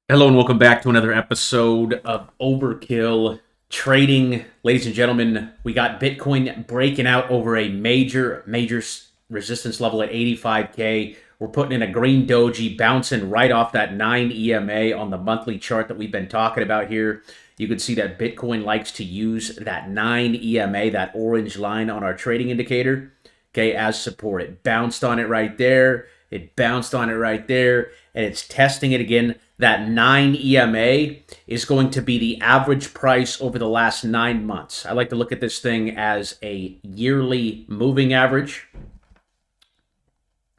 Hello and welcome back to another episode of Overkill Trading. Ladies and gentlemen, we got Bitcoin breaking out over a major resistance level at 85K. We're putting in a green doji, bouncing right off that 9 EMA on the monthly chart that we've been talking about here. You can see that Bitcoin likes to use that 9 EMA, that orange line on our trading indicator, okay, as support. It bounced on it right there. It bounced on it right there, and it's testing it again. That 9 EMA is going to be the average price over the last 9 months. I like to look at this thing as a yearly moving average.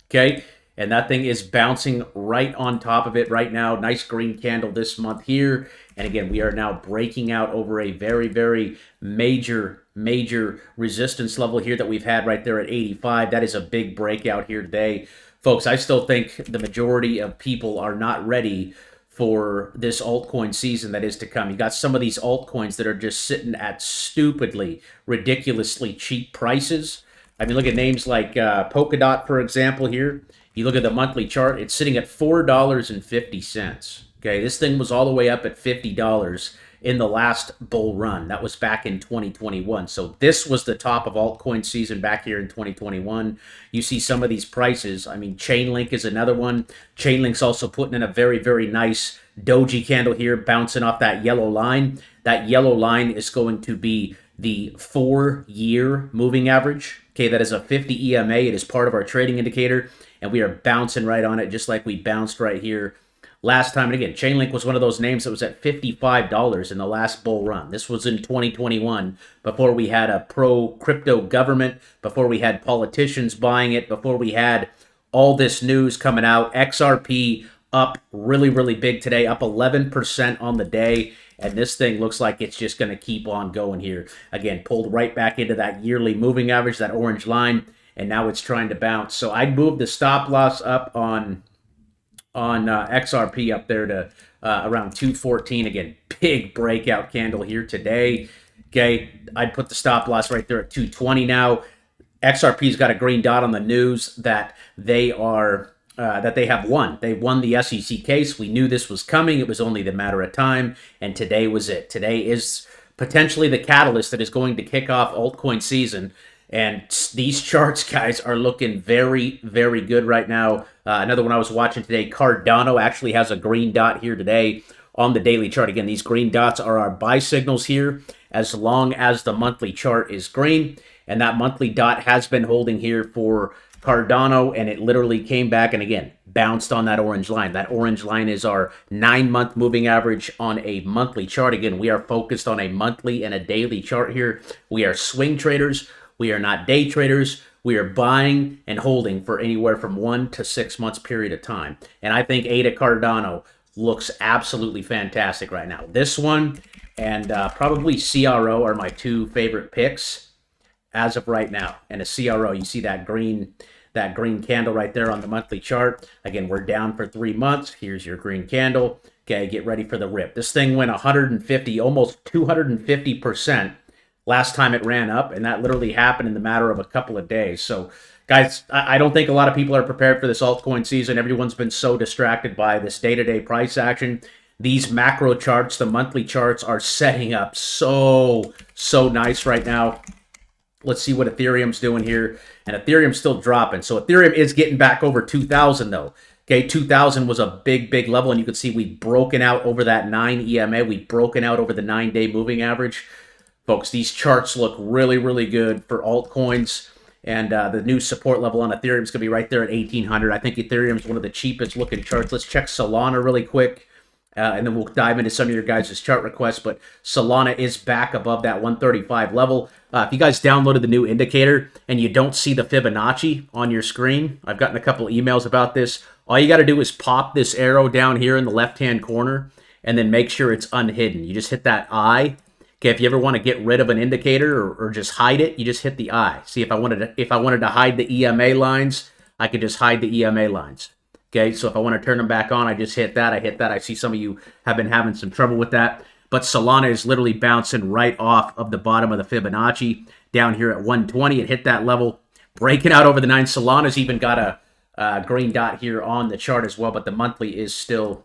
Okay, and that thing is bouncing right on top of it right now. Nice green candle this month here. And again, we are now breaking out over a very major resistance level here that we've had right there at 85. That is a big breakout here today. Folks, I still think the majority of people are not ready for this altcoin season that is to come. You got some of these altcoins that are just sitting at stupidly, ridiculously cheap prices. I mean, look at names like Polkadot, for example, here. You look at the monthly chart, it's sitting at $4.50. Okay, this thing was all the way up at $50 in the last bull run. That was back in 2021. So this was the top of altcoin season back here in 2021. You see some of these prices. I mean, Chainlink is another one. Chainlink's also putting in a very nice doji candle here, bouncing off that yellow line. That yellow line is going to be the 4-year moving average. Okay, that is a 50 EMA. It is part of our trading indicator, and we are bouncing right on it, just like we bounced right here last time. And again, Chainlink was one of those names that was at $55 in the last bull run. This was in 2021, before we had a pro-crypto government, before we had politicians buying it, before we had all this news coming out. XRP up really big today, up 11% on the day. And this thing looks like it's just going to keep on going here. Again, pulled right back into that yearly moving average, that orange line, and now it's trying to bounce. So I'd move the stop loss up on XRP up there to around 214. Again, big breakout candle here today. Okay, I'd put the stop loss right there at 220 now. XRP's got a green dot on the news that they are that they have won. They won the SEC case. We knew this was coming. It was only the matter of time, and today was it. Today is potentially the catalyst that is going to kick off altcoin season. And these charts, guys, are looking very good right now. Another one I was watching today, Cardano, actually has a green dot here today on the daily chart. Again, these green dots are our buy signals here, as long as the monthly chart is green. And that monthly dot has been holding here for Cardano, and it literally came back and again bounced on that orange line. That orange line is our 9-month moving average on a monthly chart. Again, we are focused on a monthly and a daily chart here. We are swing traders. We are not day traders. We are buying and holding for anywhere from 1 to 6 months period of time. And I think ADA Cardano looks absolutely fantastic right now. This one and probably CRO are my two favorite picks as of right now. And a CRO, you see that green candle right there on the monthly chart. Again, we're down for 3 months. Here's your green candle. Okay, get ready for the rip. This thing went 150, almost 250% last time it ran up, and that literally happened in the matter of a couple of days. So, guys, I don't think a lot of people are prepared for this altcoin season. Everyone's been so distracted by this day-to-day price action. These macro charts, the monthly charts, are setting up so nice right now. Let's see what Ethereum's doing here. And Ethereum's still dropping. So Ethereum is getting back over 2,000 though. Okay, 2,000 was a big level, and you can see we've broken out over that 9 EMA. We've broken out over the 9-day moving average. Folks, these charts look really good for altcoins. And the new support level on Ethereum is going to be right there at 1,800. I think Ethereum is one of the cheapest looking charts. Let's check Solana really quick. And then we'll dive into some of your guys' chart requests. But Solana is back above that 135 level. If you guys downloaded the new indicator and you don't see the Fibonacci on your screen, I've gotten a couple emails about this. All you got to do is pop this arrow down here in the left-hand corner and then make sure it's unhidden. You just hit that I. Okay, if you ever want to get rid of an indicator or just hide it, you just hit the I. See, if I wanted to hide the EMA lines, I could just hide the EMA lines. Okay, so if I want to turn them back on, I just hit that. I hit that. I see some of you have been having some trouble with that. But Solana is literally bouncing right off of the bottom of the Fibonacci down here at 120. It hit that level, breaking out over the 9. Solana's even got a green dot here on the chart as well, but the monthly is still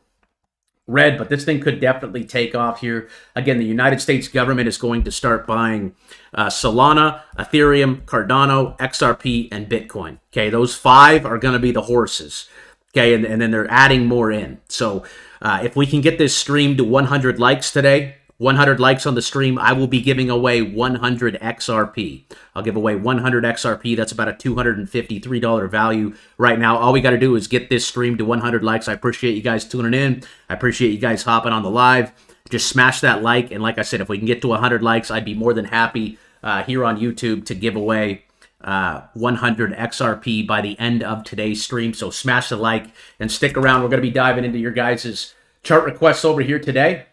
red, but this thing could definitely take off here. Again, the United States government is going to start buying Solana, Ethereum, Cardano, XRP, and Bitcoin. Okay, those 5 are going to be the horses. Okay, and then they're adding more in. So if we can get this stream to 100 likes today, 100 likes on the stream, I will be giving away 100 XRP. I'll give away 100 XRP. That's about a $253 value right now. All we got to do is get this stream to 100 likes. I appreciate you guys tuning in. I appreciate you guys hopping on the live. Just smash that like. And like I said, if we can get to 100 likes, I'd be more than happy here on YouTube to give away 100 XRP by the end of today's stream. So smash the like and stick around. We're going to be diving into your guys' chart requests over here today.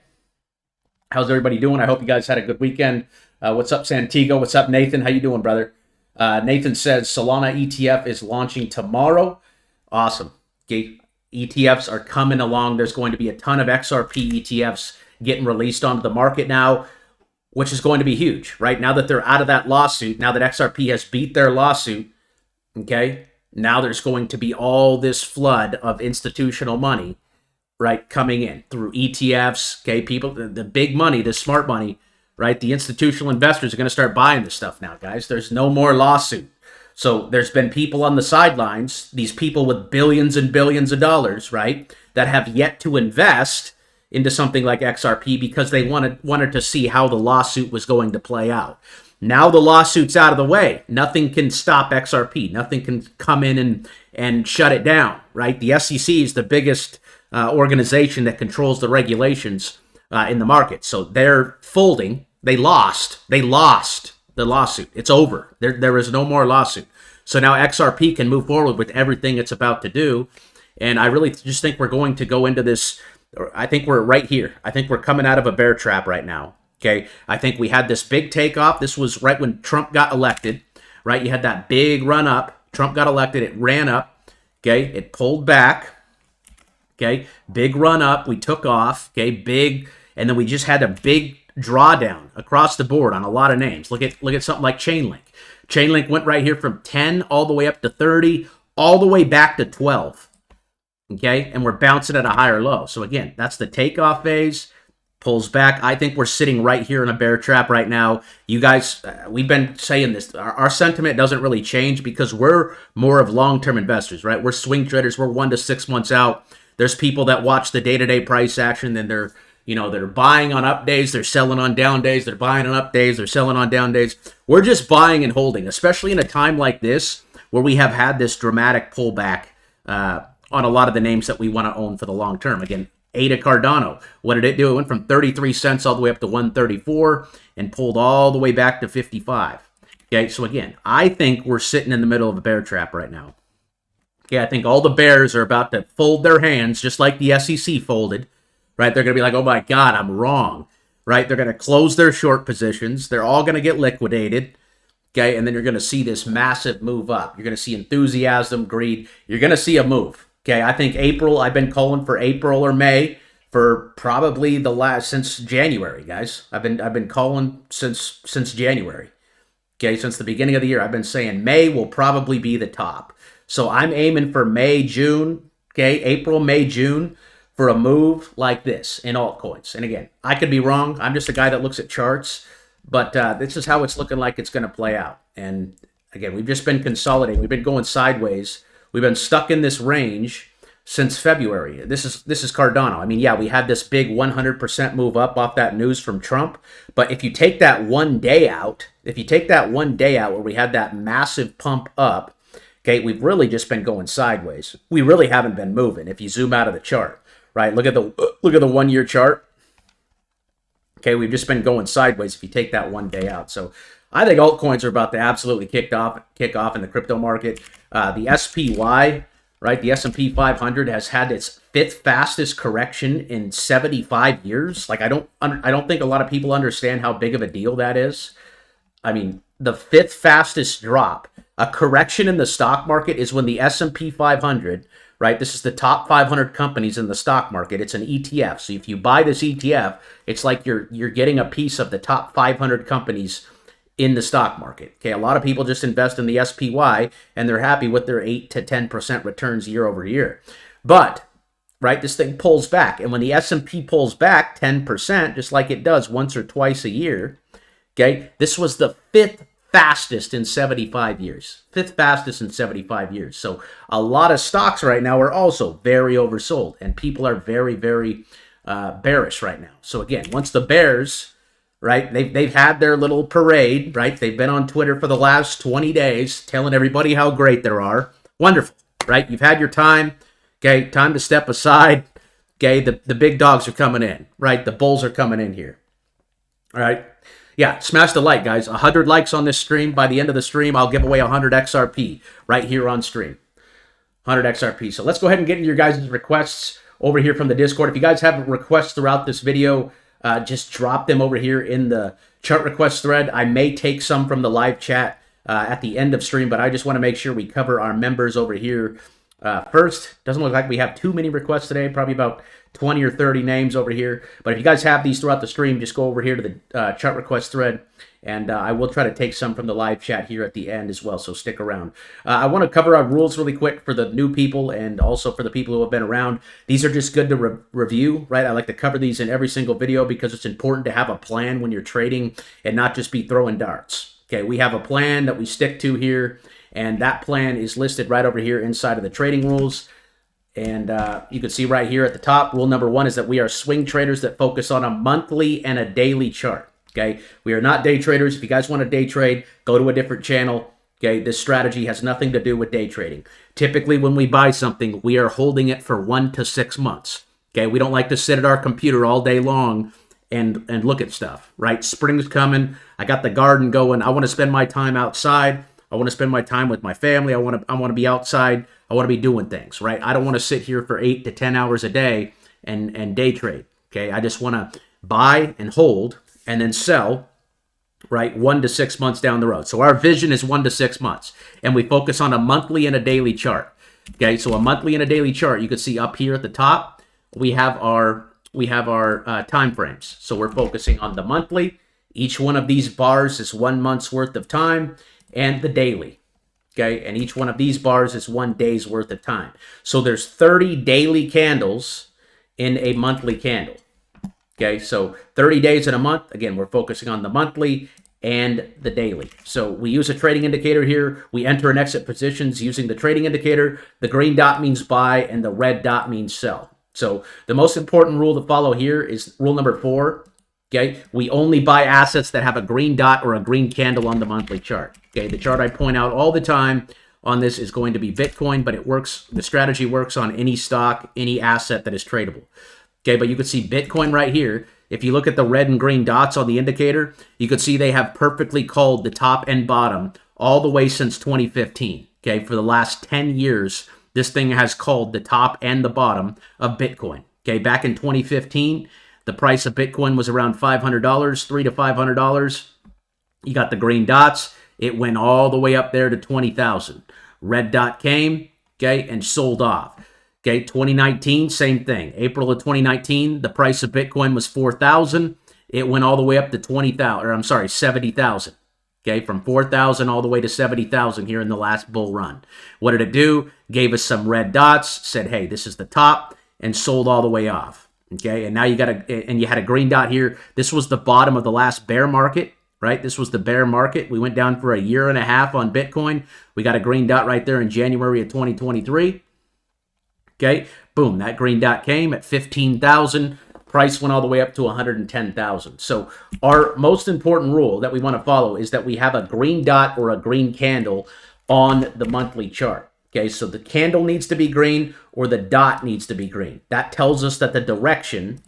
How's everybody doing? I hope you guys had a good weekend. What's up, Santiago? What's up, Nathan? How you doing, brother? Nathan says Solana ETF is launching tomorrow. Awesome. Okay. ETFs are coming along. There's going to be a ton of XRP ETFs getting released onto the market now, which is going to be huge, right? Now that they're out of that lawsuit, now that XRP has beat their lawsuit, okay, now there's going to be all this flood of institutional money, right, coming in through ETFs, okay, people, the big money, the smart money, right, the institutional investors are going to start buying this stuff now, guys. There's no more lawsuit. So there's been people on the sidelines, these people with billions and billions of dollars, right, that have yet to invest into something like XRP because they wanted to see how the lawsuit was going to play out. Now the lawsuit's out of the way. Nothing can stop XRP. Nothing can come in and shut it down, right? The SEC is the biggest organization that controls the regulations in the market. So they're folding. They lost the lawsuit. It's over. There is no more lawsuit. So now XRP can move forward with everything it's about to do. And I really just think we're going to go into this. I think we're right here. I think we're coming out of a bear trap right now. Okay. I think we had this big takeoff. This was right when Trump got elected, right? You had that big run up. Trump got elected. It ran up. Okay. It pulled back. Okay, big run up, we took off, okay, big, and then we just had a big drawdown across the board on a lot of names. Look at something like Chainlink. Chainlink went right here from 10 all the way up to 30, all the way back to 12, okay, and we're bouncing at a higher low. So again, that's the takeoff phase, pulls back. I think we're sitting right here in a bear trap right now. You guys, we've been saying this. Our sentiment doesn't really change because we're more of long-term investors, right? We're swing traders. We're 1 to 6 months out. There's people that watch the day-to-day price action, then they're buying on up days, they're selling on down days, they're buying on up days, they're selling on down days. We're just buying and holding, especially in a time like this where we have had this dramatic pullback on a lot of the names that we want to own for the long term. Again, ADA Cardano, what did it do? It went from 33 cents all the way up to 134 and pulled all the way back to 55. Okay, so again, I think we're sitting in the middle of a bear trap right now. Okay, I think all the bears are about to fold their hands, just like the SEC folded, right? They're going to be like, oh my God, I'm wrong, right? They're going to close their short positions. They're all going to get liquidated, okay? And then you're going to see this massive move up. You're going to see enthusiasm, greed. You're going to see a move, okay? I think April, I've been calling for April or May for probably since January, guys. I've been calling since January, okay? Since the beginning of the year, I've been saying May will probably be the top. So I'm aiming for May, June, okay, April, May, June for a move like this in altcoins. And again, I could be wrong. I'm just a guy that looks at charts, but this is how it's looking like it's going to play out. And again, we've just been consolidating. We've been going sideways. We've been stuck in this range since February. This is Cardano. I mean, yeah, we had this big 100% move up off that news from Trump. But if you take that 1 day out, where we had that massive pump up, okay, we've really just been going sideways. We really haven't been moving if you zoom out of the chart, right? Look at the 1 year chart. Okay, we've just been going sideways if you take that 1 day out. So I think altcoins are about to absolutely kick off in the crypto market. The SPY, right? The S&P 500 has had its 5th fastest correction in 75 years. Like I don't think a lot of people understand how big of a deal that is. I mean, the 5th fastest drop. A correction in the stock market is when the S&P 500, right? This is the top 500 companies in the stock market. It's an ETF. So if you buy this ETF, it's like you're getting a piece of the top 500 companies in the stock market. Okay, a lot of people just invest in the SPY and they're happy with their 8 to 10% returns year over year. But right, this thing pulls back. And when the S&P pulls back 10%, just like it does once or twice a year, okay, this was the fifth fastest in 75 years. Fifth fastest in 75 years. So a lot of stocks right now are also very oversold, and people are very, very bearish right now. So again, once the bears, right, they've had their little parade, right? They've been on Twitter for the last 20 days telling everybody how great there are. Wonderful, right? You've had your time. Okay, time to step aside. Okay, the big dogs are coming in, right? The bulls are coming in here. All right. Yeah, smash the like, guys. 100 likes on this stream. By the end of the stream, I'll give away 100 XRP right here on stream. 100 XRP. So let's go ahead and get into your guys' requests over here from the Discord. If you guys have requests throughout this video, just drop them over here in the chart request thread. I may take some from the live chat at the end of stream, but I just want to make sure we cover our members over here first. Doesn't look like we have too many requests today, probably about 20 or 30 names over here. But if you guys have these throughout the stream, just go over here to the chart request thread, and I will try to take some from the live chat here at the end as well, so stick around. I want to cover our rules really quick for the new people and also for the people who have been around. These are just good to review, right? I like to cover these in every single video because it's important to have a plan when you're trading and not just be throwing darts. Okay, we have a plan that we stick to here, and that plan is listed right over here inside of the trading rules. And you can see right here at the top, rule number 1 is that we are swing traders that focus on a monthly and a daily chart. Okay, we are not day traders. If you guys want to day trade, go to a different channel. Okay, this strategy has nothing to do with day trading. Typically, when we buy something, we are holding it for 1 to 6 months. Okay, we don't like to sit at our computer all day long and look at stuff, right? Spring's coming. I got the garden going. I want to spend my time outside. I want to spend my time with my family. I want to be outside. I want to be doing things, right? I don't want to sit here for 8 to 10 hours a day and day trade. Okay, I just want to buy and hold and then sell, right, 1 to 6 months down the road. So our vision is 1 to 6 months, and we focus on a monthly and a daily chart. Okay, so a monthly and a daily chart. You can see up here at the top, we have our time frames. So we're focusing on the monthly. Each one of these bars is 1 month's worth of time, and the daily. Okay, and each one of these bars is 1 day's worth of time. So there's 30 daily candles in a monthly candle. Okay, so 30 days in a month. Again, we're focusing on the monthly and the daily. So we use a trading indicator here. We enter and exit positions using the trading indicator. The green dot means buy and the red dot means sell. So the most important rule to follow here is rule number 4. Okay, we only buy assets that have a green dot or a green candle on the monthly chart. Okay, the chart I point out all the time on this is going to be Bitcoin, but it works. The strategy works on any stock, any asset that is tradable. Okay, but you can see Bitcoin right here. If you look at the red and green dots on the indicator, you can see they have perfectly called the top and bottom all the way since 2015. Okay, for the last 10 years, this thing has called the top and the bottom of Bitcoin. Okay, back in 2015, the price of Bitcoin was around $500, $300 to $500. You got the green dots. It went all the way up there to 20,000. Red dot came, okay, and sold off. Okay, 2019, same thing. April of 2019, the price of Bitcoin was 4,000. It went all the way up to 20,000, or I'm sorry, 70,000. Okay, from 4,000 all the way to 70,000 here in the last bull run. What did it do? Gave us some red dots, said, hey, this is the top, and sold all the way off. Okay, and now you had a green dot here. This was the bottom of the last bear market, right? This was the bear market. We went down for a year and a half on Bitcoin. We got a green dot right there in January of 2023. Okay, boom, that green dot came at 15,000. Price went all the way up to 110,000. So our most important rule that we want to follow is that we have a green dot or a green candle on the monthly chart. Okay, so the candle needs to be green or the dot needs to be green. That tells us that the direction,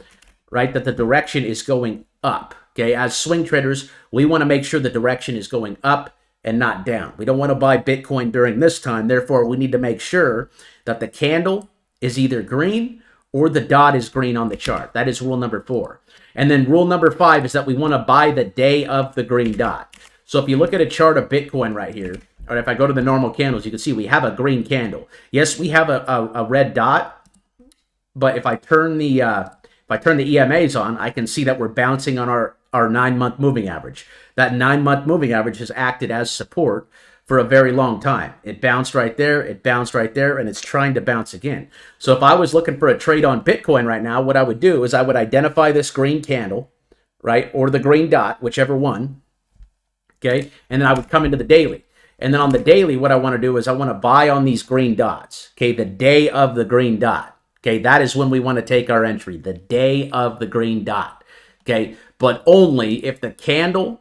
right, that the direction is going up. Okay, as swing traders, we want to make sure the direction is going up and not down. We don't want to buy Bitcoin during this time. Therefore, we need to make sure that the candle is either green or the dot is green on the chart. That is rule number 4. And then rule number 5 is that we want to buy the day of the green dot. So if you look at a chart of Bitcoin right here, or if I go to the normal candles, you can see we have a green candle. Yes, we have a red dot, but if I turn the EMAs on, I can see that we're bouncing on our 9-month moving average. That 9-month moving average has acted as support for a very long time. It bounced right there, it bounced right there, and it's trying to bounce again. So if I was looking for a trade on Bitcoin right now, what I would do is I would identify this green candle, right, or the green dot, whichever one, okay, and then I would come into the daily. And then on the daily, what I want to do is I want to buy on these green dots, okay, the day of the green dot. Okay, that is when we want to take our entry, the day of the green dot. Okay, but only if the candle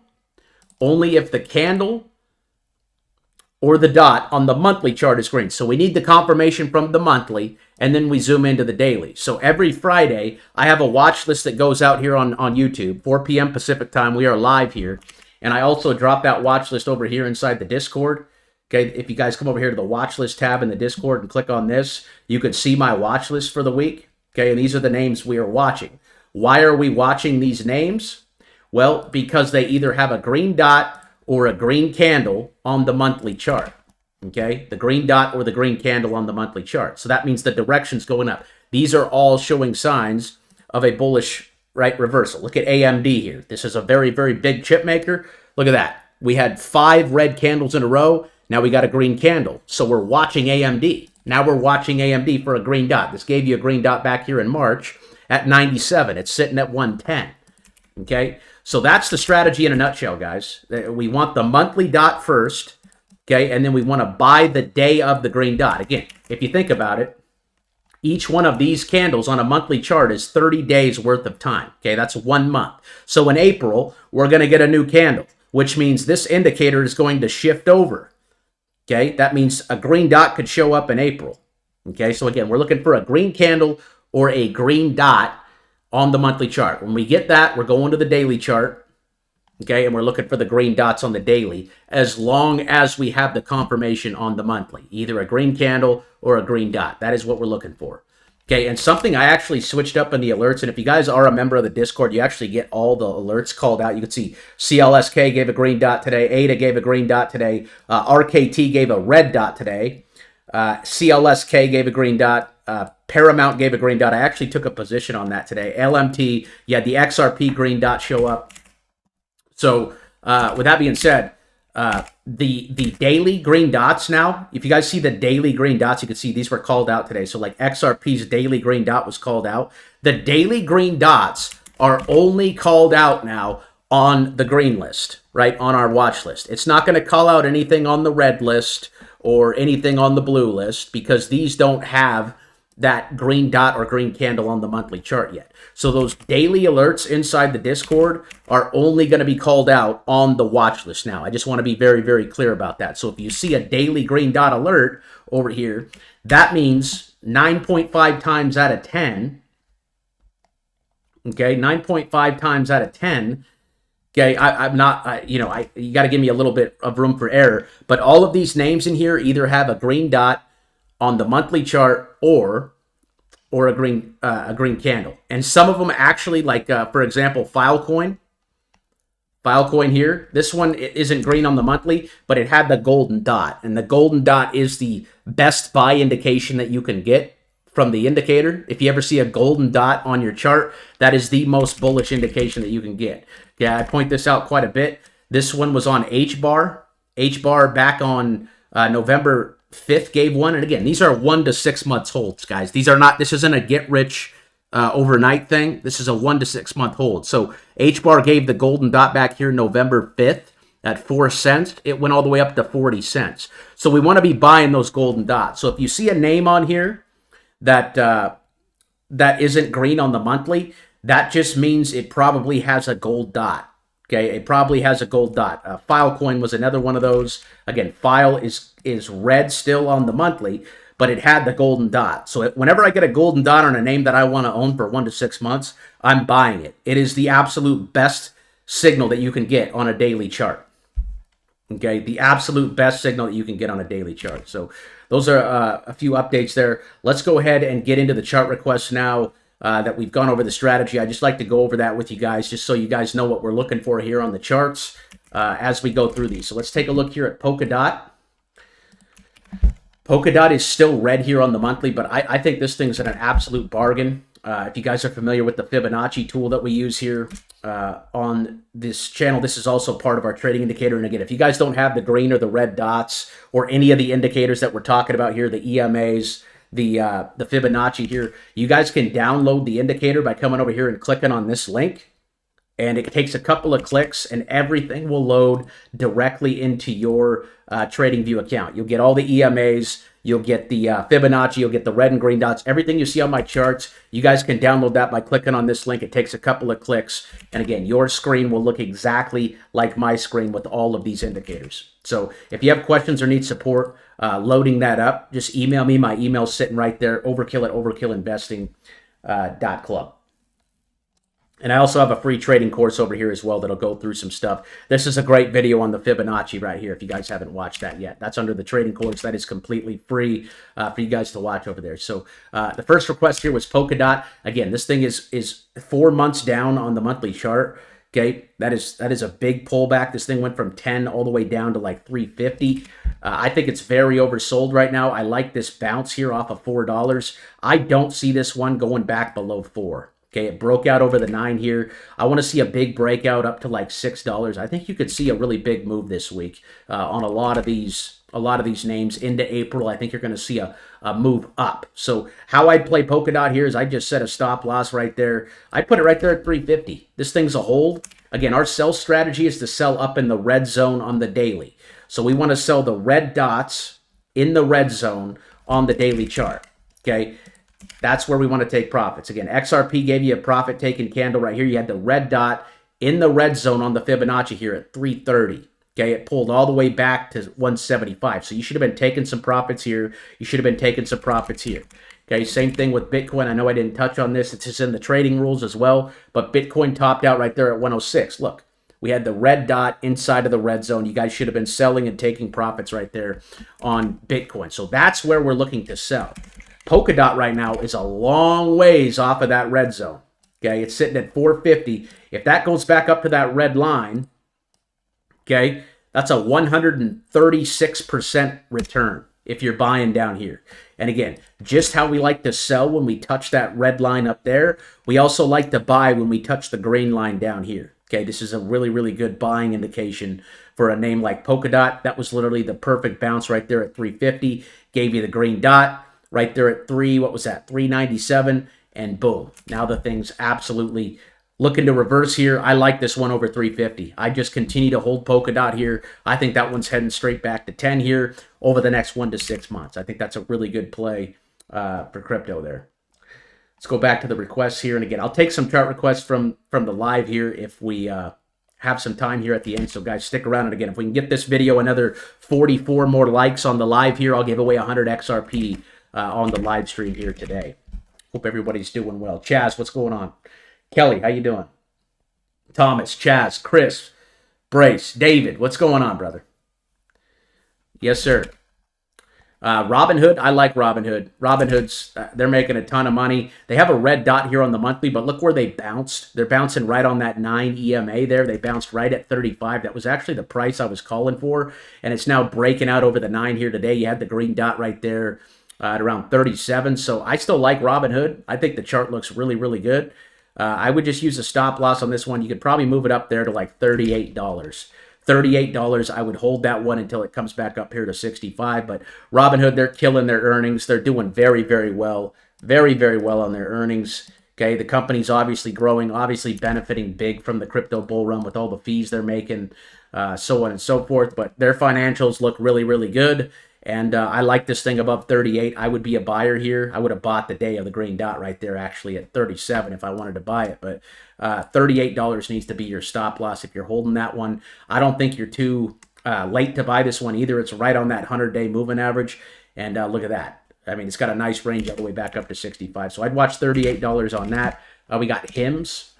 or the dot on the monthly chart is green. So we need the confirmation from the monthly, and then we zoom into the daily. So every Friday, I have a watch list that goes out here on YouTube, 4 p.m. Pacific time. We are live here. And I also drop that watch list over here inside the Discord. Okay, if you guys come over here to the watch list tab in the Discord and click on this, you can see my watch list for the week. Okay, and these are the names we are watching. Why are we watching these names? Well, because they either have a green dot or a green candle on the monthly chart. Okay, the green dot or the green candle on the monthly chart. So that means the direction's going up. These are all showing signs of a bullish, right, reversal. Look at AMD here. This is a very, very big chip maker. Look at that. We had 5 red candles in a row. Now we got a green candle. So we're watching AMD. Now we're watching AMD for a green dot. This gave you a green dot back here in March at 97. It's sitting at 110. Okay? So that's the strategy in a nutshell, guys. We want the monthly dot first, okay? And then we want to buy the day of the green dot. Again, if you think about it, each one of these candles on a monthly chart is 30 days worth of time. Okay, that's 1 month. So in April, we're going to get a new candle, which means this indicator is going to shift over. Okay, that means a green dot could show up in April. Okay, so again, we're looking for a green candle or a green dot on the monthly chart. When we get that, we're going to the daily chart. Okay, and we're looking for the green dots on the daily as long as we have the confirmation on the monthly, either a green candle or a green dot. That is what we're looking for. Okay, and something I actually switched up in the alerts, and if you guys are a member of the Discord, you actually get all the alerts called out. You can see CLSK gave a green dot today, ADA gave a green dot today, RKT gave a red dot today, CLSK gave a green dot, Paramount gave a green dot. I actually took a position on that today. LMT, you had the XRP green dot show up. So with that being said, the daily green dots now, if you guys see the daily green dots, you can see these were called out today. So like XRP's daily green dot was called out. The daily green dots are only called out now on the green list, right? On our watch list. It's not going to call out anything on the red list or anything on the blue list because these don't have that green dot or green candle on the monthly chart yet. So those daily alerts inside the Discord are only going to be called out on the watch list now. I just want to be very, very clear about that. So if you see a daily green dot alert over here, that means 9.5 times out of 10, okay, 9.5 times out of 10, okay, I'm not, you got to give me a little bit of room for error, but all of these names in here either have a green dot on the monthly chart or a green candle. And some of them actually, like, for example, Filecoin here, this one isn't green on the monthly, but it had the golden dot. And the golden dot is the best buy indication that you can get from the indicator. If you ever see a golden dot on your chart, that is the most bullish indication that you can get. Yeah, I point this out quite a bit. This one was on H-bar. H-bar back on November 5th gave one. And again, these are 1 to 6 months holds, guys. These are not, this isn't a get rich overnight thing. This is a 1 to 6 month hold. So H-bar gave the golden dot back here November 5th at 4 cents. It went all the way up to 40 cents. So we want to be buying those golden dots. So if you see a name on here that that isn't green on the monthly, that just means it probably has a gold dot. Okay, it probably has a gold dot. Filecoin was another one of those. Again, File is red still on the monthly, but it had the golden dot. So whenever I get a golden dot on a name that I want to own for 1 to 6 months, I'm buying it. It is the absolute best signal that you can get on a daily chart. Okay, the absolute best signal that you can get on a daily chart. So those are a few updates there. Let's go ahead and get into the chart requests now. That we've gone over the strategy. I just like to go over that with you guys just so you guys know what we're looking for here on the charts as we go through these. So let's take a look here at Polkadot. Polkadot is still red here on the monthly, but I think this thing's at an absolute bargain. If you guys are familiar with the Fibonacci tool that we use here on this channel, this is also part of our trading indicator. And again, if you guys don't have the green or the red dots or any of the indicators that we're talking about here, the EMAs, the Fibonacci here, you guys can download the indicator by coming over here and clicking on this link. And it takes a couple of clicks and everything will load directly into your TradingView account. You'll get all the EMAs, you'll get the Fibonacci, you'll get the red and green dots, everything you see on my charts. You guys can download that by clicking on this link. It takes a couple of clicks. And again, your screen will look exactly like my screen with all of these indicators. So if you have questions or need support loading that up, just email me. My email's sitting right there, overkill@overkillinvesting.club. And I also have a free trading course over here as well that'll go through some stuff. This is a great video on the Fibonacci right here if you guys haven't watched that yet. That's under the trading course. That is completely free for you guys to watch over there. So the first request here was Polkadot. Again, this thing is 4 months down on the monthly chart. Okay, that is a big pullback. This thing went from 10 all the way down to like 350. I think it's very oversold right now. I like this bounce here off of $4. I don't see this one going back below 4. Okay, it broke out over the 9 here. I want to see a big breakout up to like $6. I think you could see a really big move this week on a lot of these names into April. I think you're going to see a move up. So how I'd play Polkadot here is I just set a stop loss right there. I put it right there at 350. This thing's a hold. Again, our sell strategy is to sell up in the red zone on the daily. So we want to sell the red dots in the red zone on the daily chart. Okay. That's where we want to take profits. Again, XRP gave you a profit-taking candle right here. You had the red dot in the red zone on the Fibonacci here at 330. Okay, it pulled all the way back to 175. So you should have been taking some profits here. You should have been taking some profits here. Okay, same thing with Bitcoin. I know I didn't touch on this. It's just in the trading rules as well. But Bitcoin topped out right there at 106. Look, we had the red dot inside of the red zone. You guys should have been selling and taking profits right there on Bitcoin. So that's where we're looking to sell. Polkadot right now is a long ways off of that red zone. Okay, it's sitting at 450. If that goes back up to that red line, okay, that's a 136% return if you're buying down here. And again, just how we like to sell when we touch that red line up there, we also like to buy when we touch the green line down here. Okay, this is a really, really good buying indication for a name like Polkadot. That was literally the perfect bounce right there at 350. Gave you the green dot. Right there at 397, and boom. Now the thing's absolutely looking to reverse here. I like this one over 350. I just continue to hold Polkadot here. I think that one's heading straight back to 10 here over the next 1 to 6 months. I think that's a really good play for crypto there. Let's go back to the requests here. And again, I'll take some chart requests from the live here if we have some time here at the end. So guys, stick around. And again, if we can get this video another 44 more likes on the live here, I'll give away 100 XRP on the live stream here today. Hope everybody's doing well. Chaz, what's going on? Kelly, how you doing? Thomas, Chaz, Chris, Brace, David, what's going on, brother? Yes, sir. Robinhood, I like Robinhood. Robinhood's, they're making a ton of money. They have a red dot here on the monthly, but look where they bounced. They're bouncing right on that 9 EMA there. They bounced right at 35. That was actually the price I was calling for, and it's now breaking out over the 9 here today. You had the green dot right there at around 37. So I still like Robinhood. I think the chart looks really, really good. I would just use a stop loss on this one. You could probably move it up there to like $38. $38, I would hold that one until it comes back up here to 65. But Robinhood, they're killing their earnings. They're doing very, very well. Very, very well on their earnings. Okay, the company's obviously growing, obviously benefiting big from the crypto bull run with all the fees they're making, so on and so forth. But their financials look really, really good. And I like this thing above 38. I would be a buyer here. I would have bought the day of the green dot right there actually at 37 if I wanted to buy it. But $38 needs to be your stop loss if you're holding that one. I don't think you're too late to buy this one either. It's right on that 100-day moving average. And look at that. I mean, it's got a nice range all the way back up to 65. So I'd watch $38 on that. We got HIMS.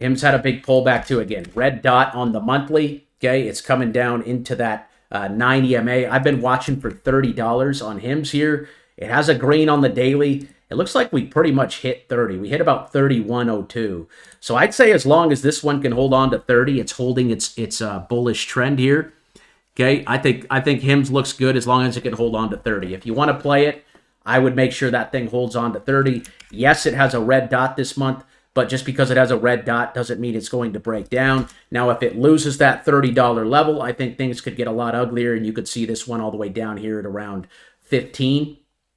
HIMS had a big pullback too. Again, red dot on the monthly. Okay, it's coming down into that 9 EMA. I've been watching for $30 on HIMS here. It has a green on the daily. It looks like we pretty much hit 30. We hit about 31.02. So I'd say as long as this one can hold on to 30, it's holding its bullish trend here. Okay, I think HIMS looks good as long as it can hold on to 30. If you want to play it, I would make sure that thing holds on to 30. Yes, it has a red dot this month, but just because it has a red dot doesn't mean it's going to break down. Now, if it loses that $30 level, I think things could get a lot uglier, and you could see this one all the way down here at around 15.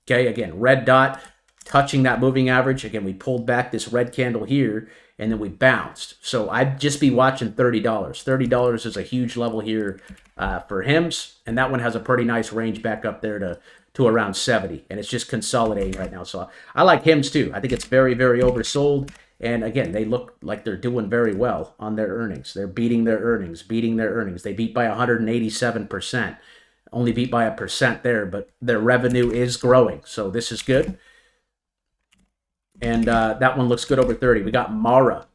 Okay, again, red dot touching that moving average. Again, we pulled back this red candle here, and then we bounced. So I'd just be watching $30. $30 is a huge level here for HIMS, and that one has a pretty nice range back up there to around 70, and it's just consolidating right now. So I like HIMS too. I think it's very, very oversold. And again, they look like they're doing very well on their earnings. They're beating their earnings. They beat by 187%. Only beat by 1% there, but their revenue is growing. So this is good. And that one looks good over 30. We got Mara.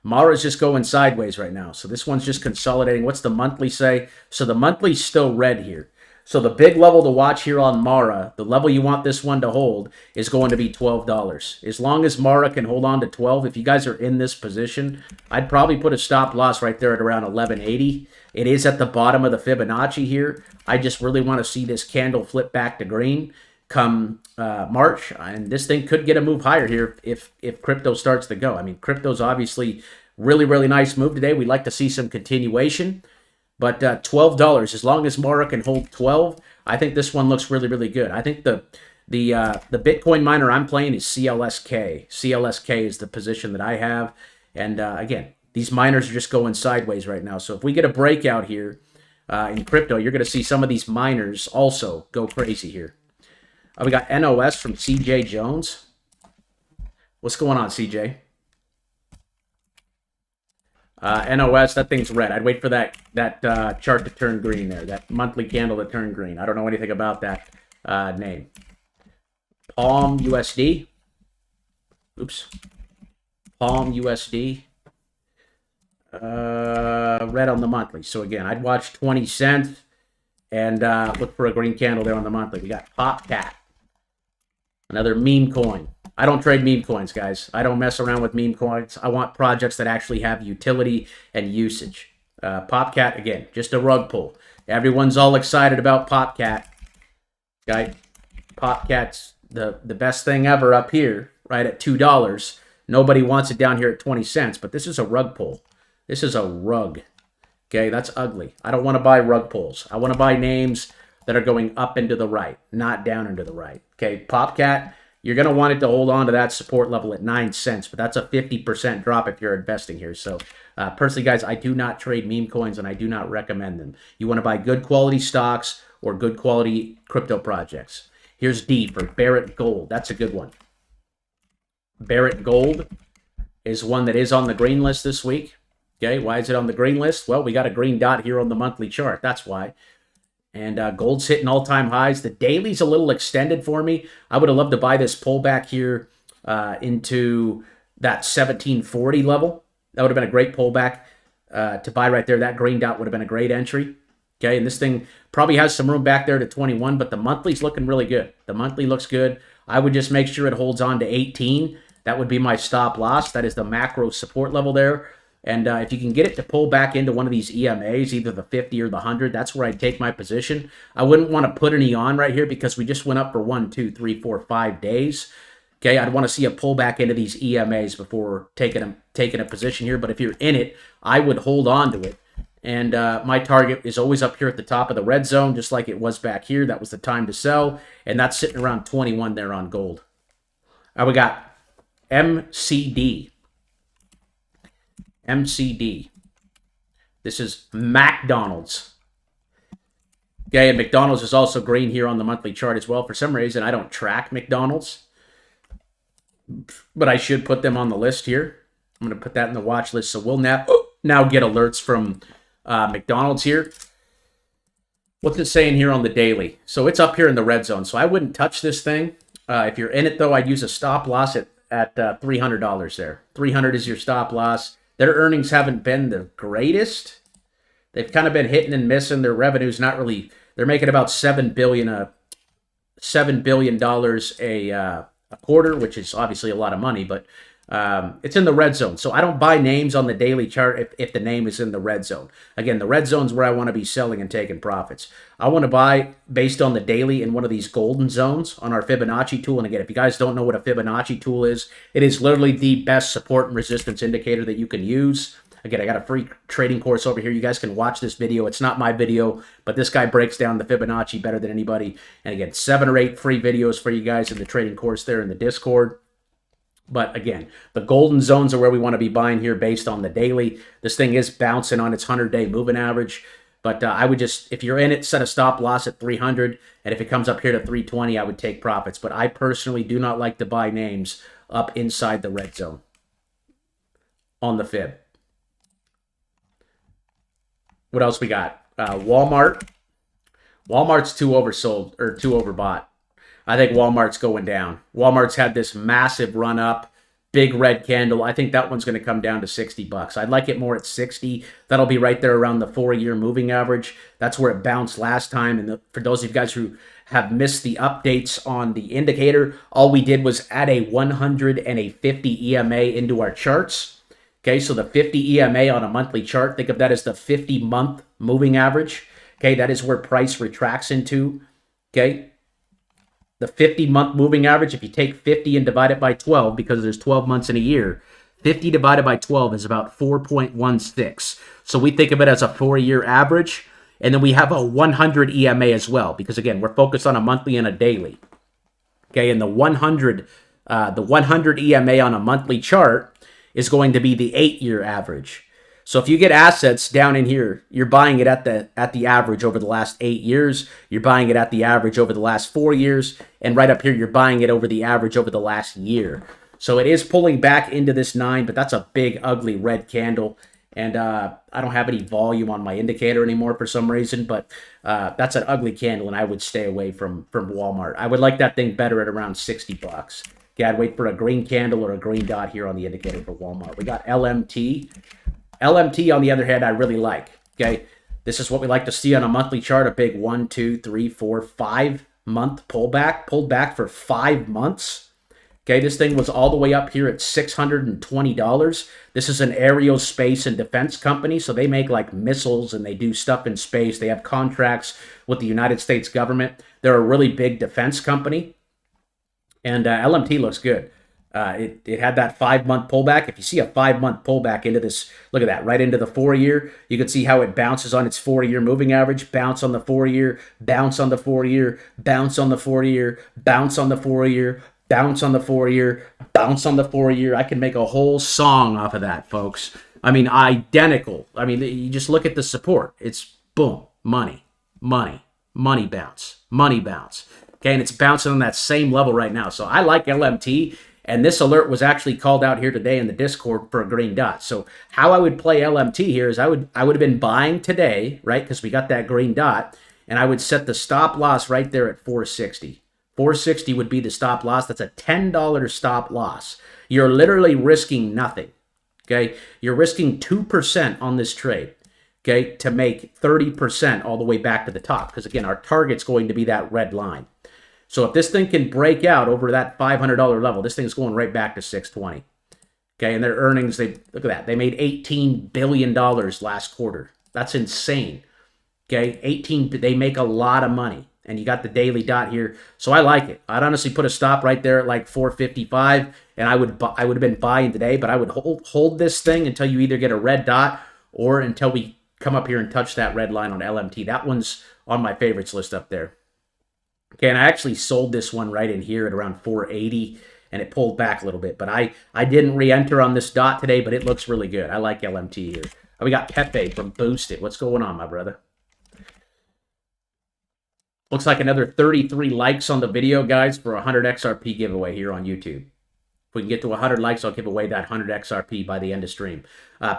Mara's just going sideways right now. So this one's just consolidating. What's the monthly say? So the monthly's still red here. So the big level to watch here on Mara, the level you want this one to hold, is going to be $12. As long as Mara can hold on to 12, if you guys are in this position, I'd probably put a stop loss right there at around 1180. It is at the bottom of the Fibonacci here. I just really want to see this candle flip back to green come March, and this thing could get a move higher here if crypto starts to go. I mean, crypto's obviously really, really nice move today. We'd like to see some continuation. But $12, as long as Mara can hold 12, I think this one looks really, really good. I think the Bitcoin miner I'm playing is CLSK. CLSK is the position that I have. And again, these miners are just going sideways right now. So if we get a breakout here in crypto, you're going to see some of these miners also go crazy here. We got NOS from CJ Jones. What's going on, CJ? NOS, that thing's red. I'd wait for that chart to turn green there, that monthly candle to turn green. I don't know anything about that name. Palm USD. Oops. Palm USD. Red on the monthly. So again, I'd watch 20 cents and look for a green candle there on the monthly. We got PopCat. Another meme coin. I don't trade meme coins, guys. I don't mess around with meme coins. I want projects that actually have utility and usage. PopCat, again, just a rug pull. Everyone's all excited about PopCat. Okay? PopCat's the best thing ever up here, right at $2. Nobody wants it down here at 20 cents, but this is a rug pull. This is a rug. Okay, that's ugly. I don't want to buy rug pulls. I want to buy names that are going up and to the right, not down and to the right. Okay, PopCat, you're going to want it to hold on to that support level at 9 cents, but that's a 50% drop if you're investing here. So personally, guys, I do not trade meme coins, and I do not recommend them. You want to buy good quality stocks or good quality crypto projects. Here's D for Barrett Gold. That's a good one. Barrett Gold is one that is on the green list this week. Okay, why is it on the green list? Well, we got a green dot here on the monthly chart. That's why. And gold's hitting all-time highs. The daily's a little extended for me. I would have loved to buy this pullback here into that 1740 level. That would have been a great pullback to buy right there. That green dot would have been a great entry. Okay, and this thing probably has some room back there to 21, but the monthly's looking really good. The monthly looks good. I would just make sure it holds on to 18. That would be my stop loss. That is the macro support level there. And if you can get it to pull back into one of these EMAs, either the 50 or the 100, that's where I'd take my position. I wouldn't want to put any on right here because we just went up for 1, 2, 3, 4, 5 days. Okay, I'd want to see a pullback into these EMAs before taking a position here. But if you're in it, I would hold on to it. And my target is always up here at the top of the red zone, just like it was back here. That was the time to sell. And that's sitting around 21 there on gold. We got MCD. MCD. This is McDonald's. Okay, and McDonald's is also green here on the monthly chart as well. For some reason, I don't track McDonald's, but I should put them on the list here. I'm going to put that in the watch list, so we'll now get alerts from McDonald's here. What's it saying here on the daily? So it's up here in the red zone, so I wouldn't touch this thing. If you're in it, though, I'd use a stop loss at $300 there. 300 is your stop loss. Their earnings haven't been the greatest. They've kind of been hitting and missing. Their revenue's not really. They're making about $7 billion a quarter, which is obviously a lot of money. But It's in the red zone. So I don't buy names on the daily chart if the name is in the red zone. Again, the red zone is where I want to be selling and taking profits. I want to buy based on the daily in one of these golden zones on our Fibonacci tool. And again, if you guys don't know what a Fibonacci tool is, it is literally the best support and resistance indicator that you can use. Again, I got a free trading course over here. You guys can watch this video. It's not my video, but this guy breaks down the Fibonacci better than anybody. And again, 7 or 8 free videos for you guys in the trading course there in the Discord. But again, the golden zones are where we want to be buying here based on the daily. This thing is bouncing on its 100-day moving average. But I would just, if you're in it, set a stop loss at 300. And if it comes up here to 320, I would take profits. But I personally do not like to buy names up inside the red zone on the fib. What else we got? Walmart. Walmart's too oversold or too overbought. I think Walmart's going down. Walmart's had this massive run up, big red candle. I think that one's going to come down to 60 bucks. I'd like it more at 60. That'll be right there around the 4-year moving average. That's where it bounced last time. And for those of you guys who have missed the updates on the indicator, all we did was add a 100 and a 50 EMA into our charts. Okay, so the 50 EMA on a monthly chart, think of that as the 50-month moving average. Okay, that is where price retracts into. Okay, the 50-month moving average, if you take 50 and divide it by 12, because there's 12 months in a year, 50 divided by 12 is about 4.16. So we think of it as a 4-year average. And then we have a 100 EMA as well, because again, we're focused on a monthly and a daily. Okay, and the 100 EMA on a monthly chart is going to be the 8-year average. So if you get assets down in here, you're buying it at the average over the last 8 years. You're buying it at the average over the last 4 years. And right up here, you're buying it over the average over the last year. So it is pulling back into this 9, but that's a big, ugly red candle. And I don't have any volume on my indicator anymore for some reason, but that's an ugly candle, and I would stay away from Walmart. I would like that thing better at around 60 bucks. Okay, I'd wait for a green candle or a green dot here on the indicator for Walmart. We got LMT. LMT, on the other hand, I really like. Okay, this is what we like to see on a monthly chart, a big 1, 2, 3, 4, 5 month pullback, pulled back for 5 months. Okay, this thing was all the way up here at $620. This is an aerospace and defense company, so they make like missiles and they do stuff in space. They have contracts with the United States government. They're a really big defense company, and LMT looks good. It had that 5-month pullback. If you see a 5-month pullback into this, look at that, right into the 4-year, you can see how it bounces on its 4-year moving average, bounce on the 4-year, bounce on the 4-year, bounce on the 4-year, bounce on the 4-year, bounce on the 4-year, bounce on the 4-year. I can make a whole song off of that, folks. I mean, identical. I mean, you just look at the support. It's boom, money, money, money bounce, money bounce. Okay, and it's bouncing on that same level right now. So I like LMT. And this alert was actually called out here today in the Discord for a green dot. So how I would play LMT here is I would have been buying today, right? Because we got that green dot. And I would set the stop loss right there at 460. 460 would be the stop loss. That's a $10 stop loss. You're literally risking nothing. Okay? You're risking 2% on this trade. Okay? To make 30% all the way back to the top. Because again, our target's going to be that red line. So if this thing can break out over that $500 level, this thing's going right back to 620. Okay, and their earnings, look at that. They made $18 billion last quarter. That's insane. Okay, they make a lot of money. And you got the daily dot here. So I like it. I'd honestly put a stop right there at like 455, and I would have been buying today, but I would hold this thing until you either get a red dot or until we come up here and touch that red line on LMT. That one's on my favorites list up there. Okay, and I actually sold this one right in here at around 480, and it pulled back a little bit. But I didn't re-enter on this dot today, but it looks really good. I like LMT here. We got Pepe from Boosted. What's going on, my brother? Looks like another 33 likes on the video, guys, for a 100 XRP giveaway here on YouTube. If we can get to 100 likes, I'll give away that 100 XRP by the end of stream.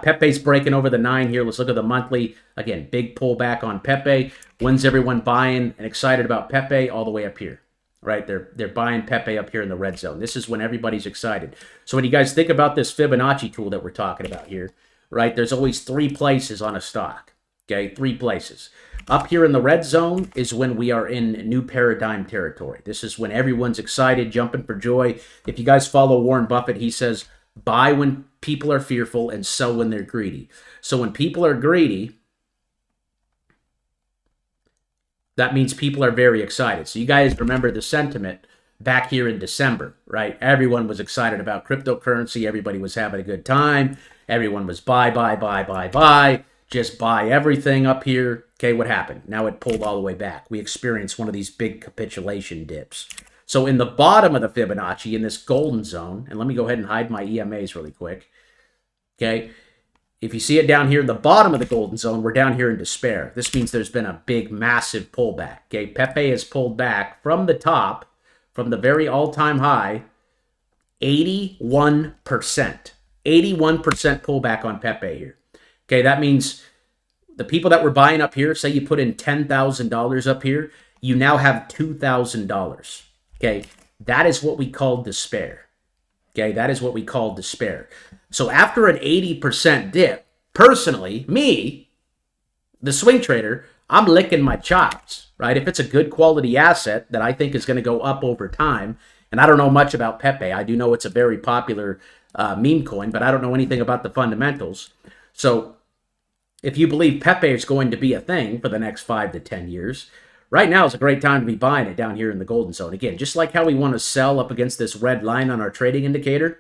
Pepe's breaking over the 9 here. Let's look at the monthly. Again, big pullback on Pepe. When's everyone buying and excited about Pepe? All the way up here, right? They're buying Pepe up here in the red zone. This is when everybody's excited. So when you guys think about this Fibonacci tool that we're talking about here, right? There's always 3 places on a stock, okay? 3 places. Up here in the red zone is when we are in new paradigm territory. This is when everyone's excited, jumping for joy. If you guys follow Warren Buffett, he says buy when people are fearful and sell when they're greedy. So when people are greedy, that means people are very excited. So you guys remember the sentiment back here in December, right? Everyone was excited about cryptocurrency. Everybody was having a good time. Everyone was buy, buy, buy, buy, buy. Just buy everything up here. Okay, what happened? Now it pulled all the way back. We experienced one of these big capitulation dips. So in the bottom of the Fibonacci, in this golden zone, and let me go ahead and hide my EMAs really quick. Okay, if you see it down here in the bottom of the golden zone, we're down here in despair. This means there's been a big, massive pullback. Okay, Pepe has pulled back from the top, from the very all-time high, 81%. 81% pullback on Pepe here. Okay, that means the people that were buying up here, say you put in $10,000 up here, you now have $2,000. Okay, that is what we call despair. Okay, that is what we call despair. So after an 80% dip, personally, me, the swing trader, I'm licking my chops, right? If it's a good quality asset that I think is going to go up over time, and I don't know much about Pepe. I do know it's a very popular meme coin, but I don't know anything about the fundamentals. So if you believe Pepe is going to be a thing for the next 5 to 10 years, right now is a great time to be buying it down here in the golden zone. Again, just like how we want to sell up against this red line on our trading indicator,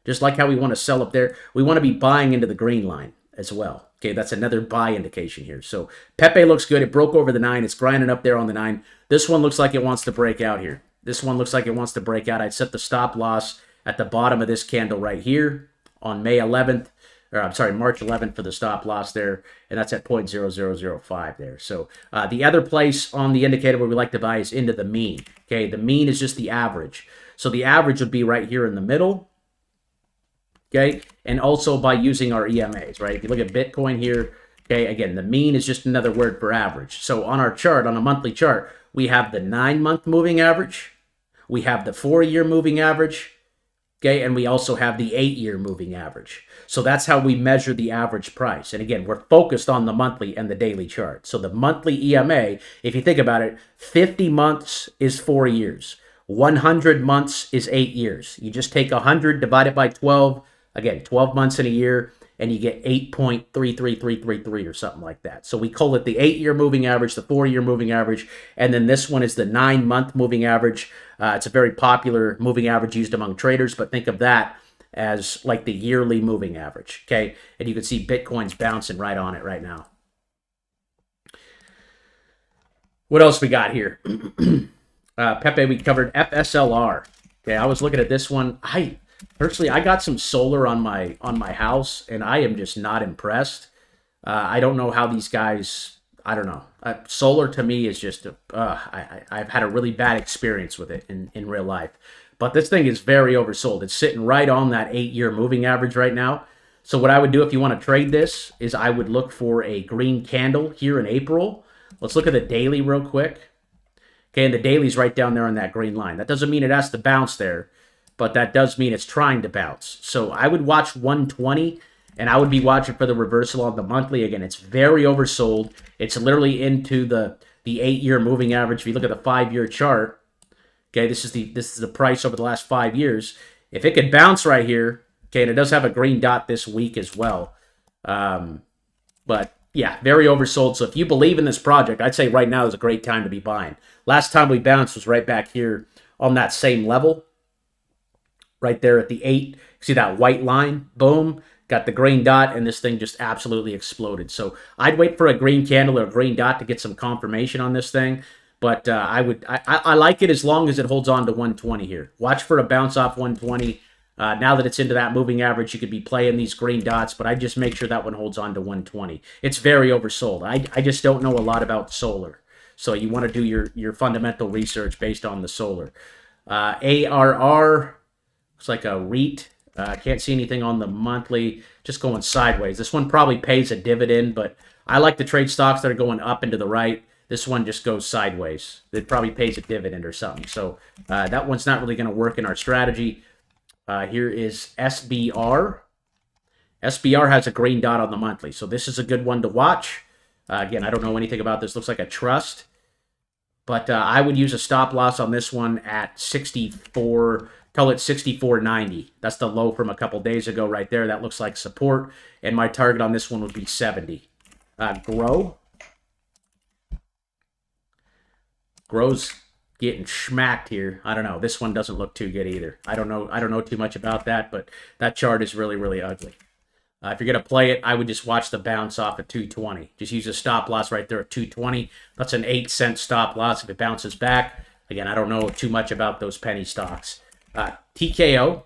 just like how we want to sell up there, we want to be buying into the green line as well. Okay, that's another buy indication here. So Pepe looks good. It broke over the 9. It's grinding up there on the 9. This one looks like it wants to break out here. This one looks like it wants to break out. I'd set the stop loss at the bottom of this candle right here on May 11th. Or I'm sorry, March 11th for the stop loss there, and that's at 0.0005 there. So the other place on the indicator where we like to buy is into the mean. Okay, the mean is just the average. So the average would be right here in the middle. Okay, and also by using our EMAs, right? If you look at Bitcoin here, okay, again, the mean is just another word for average. So on our chart, on a monthly chart, we have the 9-month moving average, we have the 4-year moving average, okay, and we also have the 8-year moving average. So that's how we measure the average price. And again, we're focused on the monthly and the daily chart. So the monthly EMA, if you think about it, 50 months is 4 years. 100 months is 8 years. You just take 100 divided by 12, again, 12 months in a year, and you get 8.33333 or something like that. So we call it the 8-year moving average, the 4-year moving average, and then this one is the 9-month moving average. It's a very popular moving average used among traders, but think of that as like the yearly moving average, okay? And you can see Bitcoin's bouncing right on it right now. What else we got here? Pepe, we covered FSLR. Okay, I was looking at this one. Personally, I got some solar on my house, and I am just not impressed. I don't know how these guys. I don't know. Solar to me is just. I've had a really bad experience with it in real life. But this thing is very oversold. It's sitting right on that 8-year moving average right now. So what I would do if you want to trade this is I would look for a green candle here in April. Let's look at the daily real quick. Okay, and the daily's right down there on that green line. That doesn't mean it has to bounce there, but that does mean it's trying to bounce. So I would watch 120, and I would be watching for the reversal on the monthly. Again, it's very oversold. It's literally into the 8-year moving average. If you look at the 5-year chart, okay, this is the price over the last 5 years. If it could bounce right here, okay, and it does have a green dot this week as well. But yeah, very oversold. So if you believe in this project, I'd say right now is a great time to be buying. Last time we bounced was right back here on that same level. Right there at the 8. See that white line? Boom. Got the green dot, and this thing just absolutely exploded. So I'd wait for a green candle or a green dot to get some confirmation on this thing. But I like it as long as it holds on to 120 here. Watch for a bounce off 120. Now that it's into that moving average, you could be playing these green dots, but I just make sure that one holds on to 120. It's very oversold. I just don't know a lot about solar. So you want to do your fundamental research based on the solar. ARR, looks like a REIT. Can't see anything on the monthly, just going sideways. This one probably pays a dividend, but I like to trade stocks that are going up and to the right. This one just goes sideways. It probably pays a dividend or something. So that one's not really going to work in our strategy. Here is SBR. SBR has a green dot on the monthly, so this is a good one to watch. Again, I don't know anything about this. Looks like a trust. But I would use a stop loss on this one at 64 call it 64.90. That's the low from a couple days ago right there. That looks like support. And my target on this one would be 70. Grow. Grow's getting schmacked here. I don't know. This one doesn't look too good either. I don't know too much about that, but that chart is really, really ugly. If you're going to play it, I would just watch the bounce off at 220. Just use a stop loss right there at 220. That's an 8-cent stop loss if it bounces back. Again, I don't know too much about those penny stocks. TKO.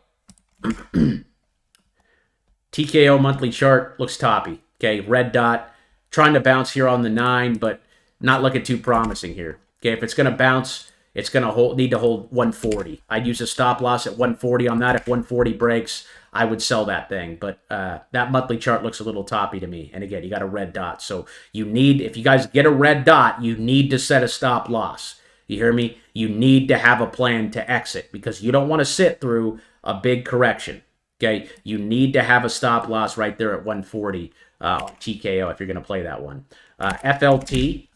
TKO monthly chart looks toppy. Okay, red dot. Trying to bounce here on the 9, but not looking too promising here. Okay, if it's going to bounce, it's going to need to hold 140. I'd use a stop loss at 140 on that. If 140 breaks, I would sell that thing. But that monthly chart looks a little toppy to me. And again, you got a red dot. So you need, if you guys get a red dot, you need to set a stop loss. You hear me? You need to have a plan to exit because you don't want to sit through a big correction. Okay, you need to have a stop loss right there at 140 on TKO if you're going to play that one. FLT.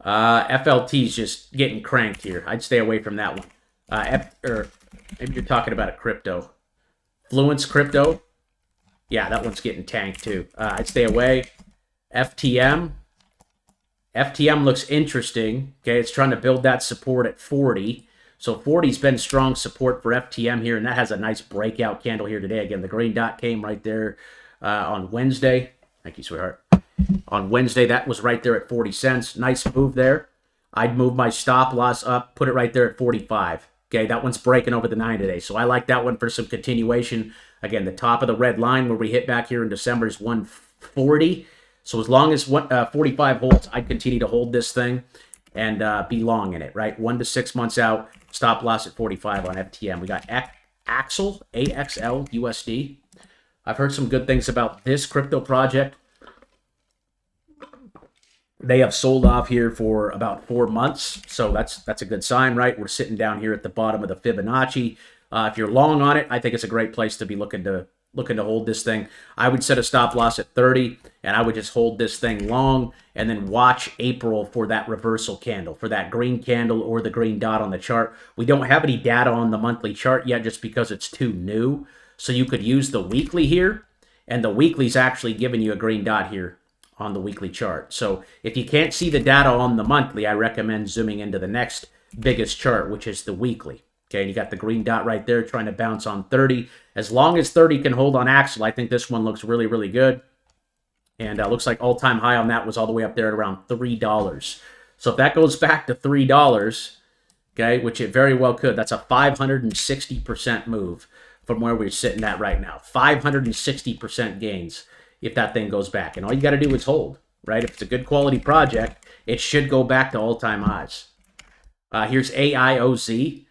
FLT is just getting cranked here. I'd stay away from that one. Or maybe you're talking about a crypto. Fluence Crypto. Yeah, that one's getting tanked too. I'd stay away. FTM. FTM looks interesting. Okay, it's trying to build that support at 40. So 40's been strong support for FTM here, and that has a nice breakout candle here today. Again, the green dot came right there on Wednesday. Thank you, sweetheart. On Wednesday, that was right there at 40 cents. Nice move there. I'd move my stop loss up, put it right there at 45. Okay, that one's breaking over the 9 today. So I like that one for some continuation. Again, the top of the red line where we hit back here in December is 140. So as long as 45 holds, I'd continue to hold this thing and be long in it, right? 1 to 6 months out, stop loss at 45 on FTM. We got Axel, AXL, USD. I've heard some good things about this crypto project. They have sold off here for about 4 months, so that's a good sign, right? We're sitting down here at the bottom of the Fibonacci. If you're long on it, I think it's a great place to be looking to hold this thing. I would set a stop loss at 30, and I would just hold this thing long, and then watch April for that reversal candle, for that green candle or the green dot on the chart. We don't have any data on the monthly chart yet, just because it's too new. So you could use the weekly here, and the weekly's actually giving you a green dot here on the weekly chart. So if you can't see the data on the monthly, I recommend zooming into the next biggest chart, which is the weekly. Okay, and you got the green dot right there trying to bounce on 30. As long as 30 can hold on Axel, I think this one looks really, really good. And looks like all-time high on that was all the way up there at around $3. So if that goes back to $3, okay, which it very well could, that's a 560% move from where we're sitting at right now. 560% gains if that thing goes back. And all you got to do is hold, right? If it's a good quality project, it should go back to all-time highs. Here's AIOZ.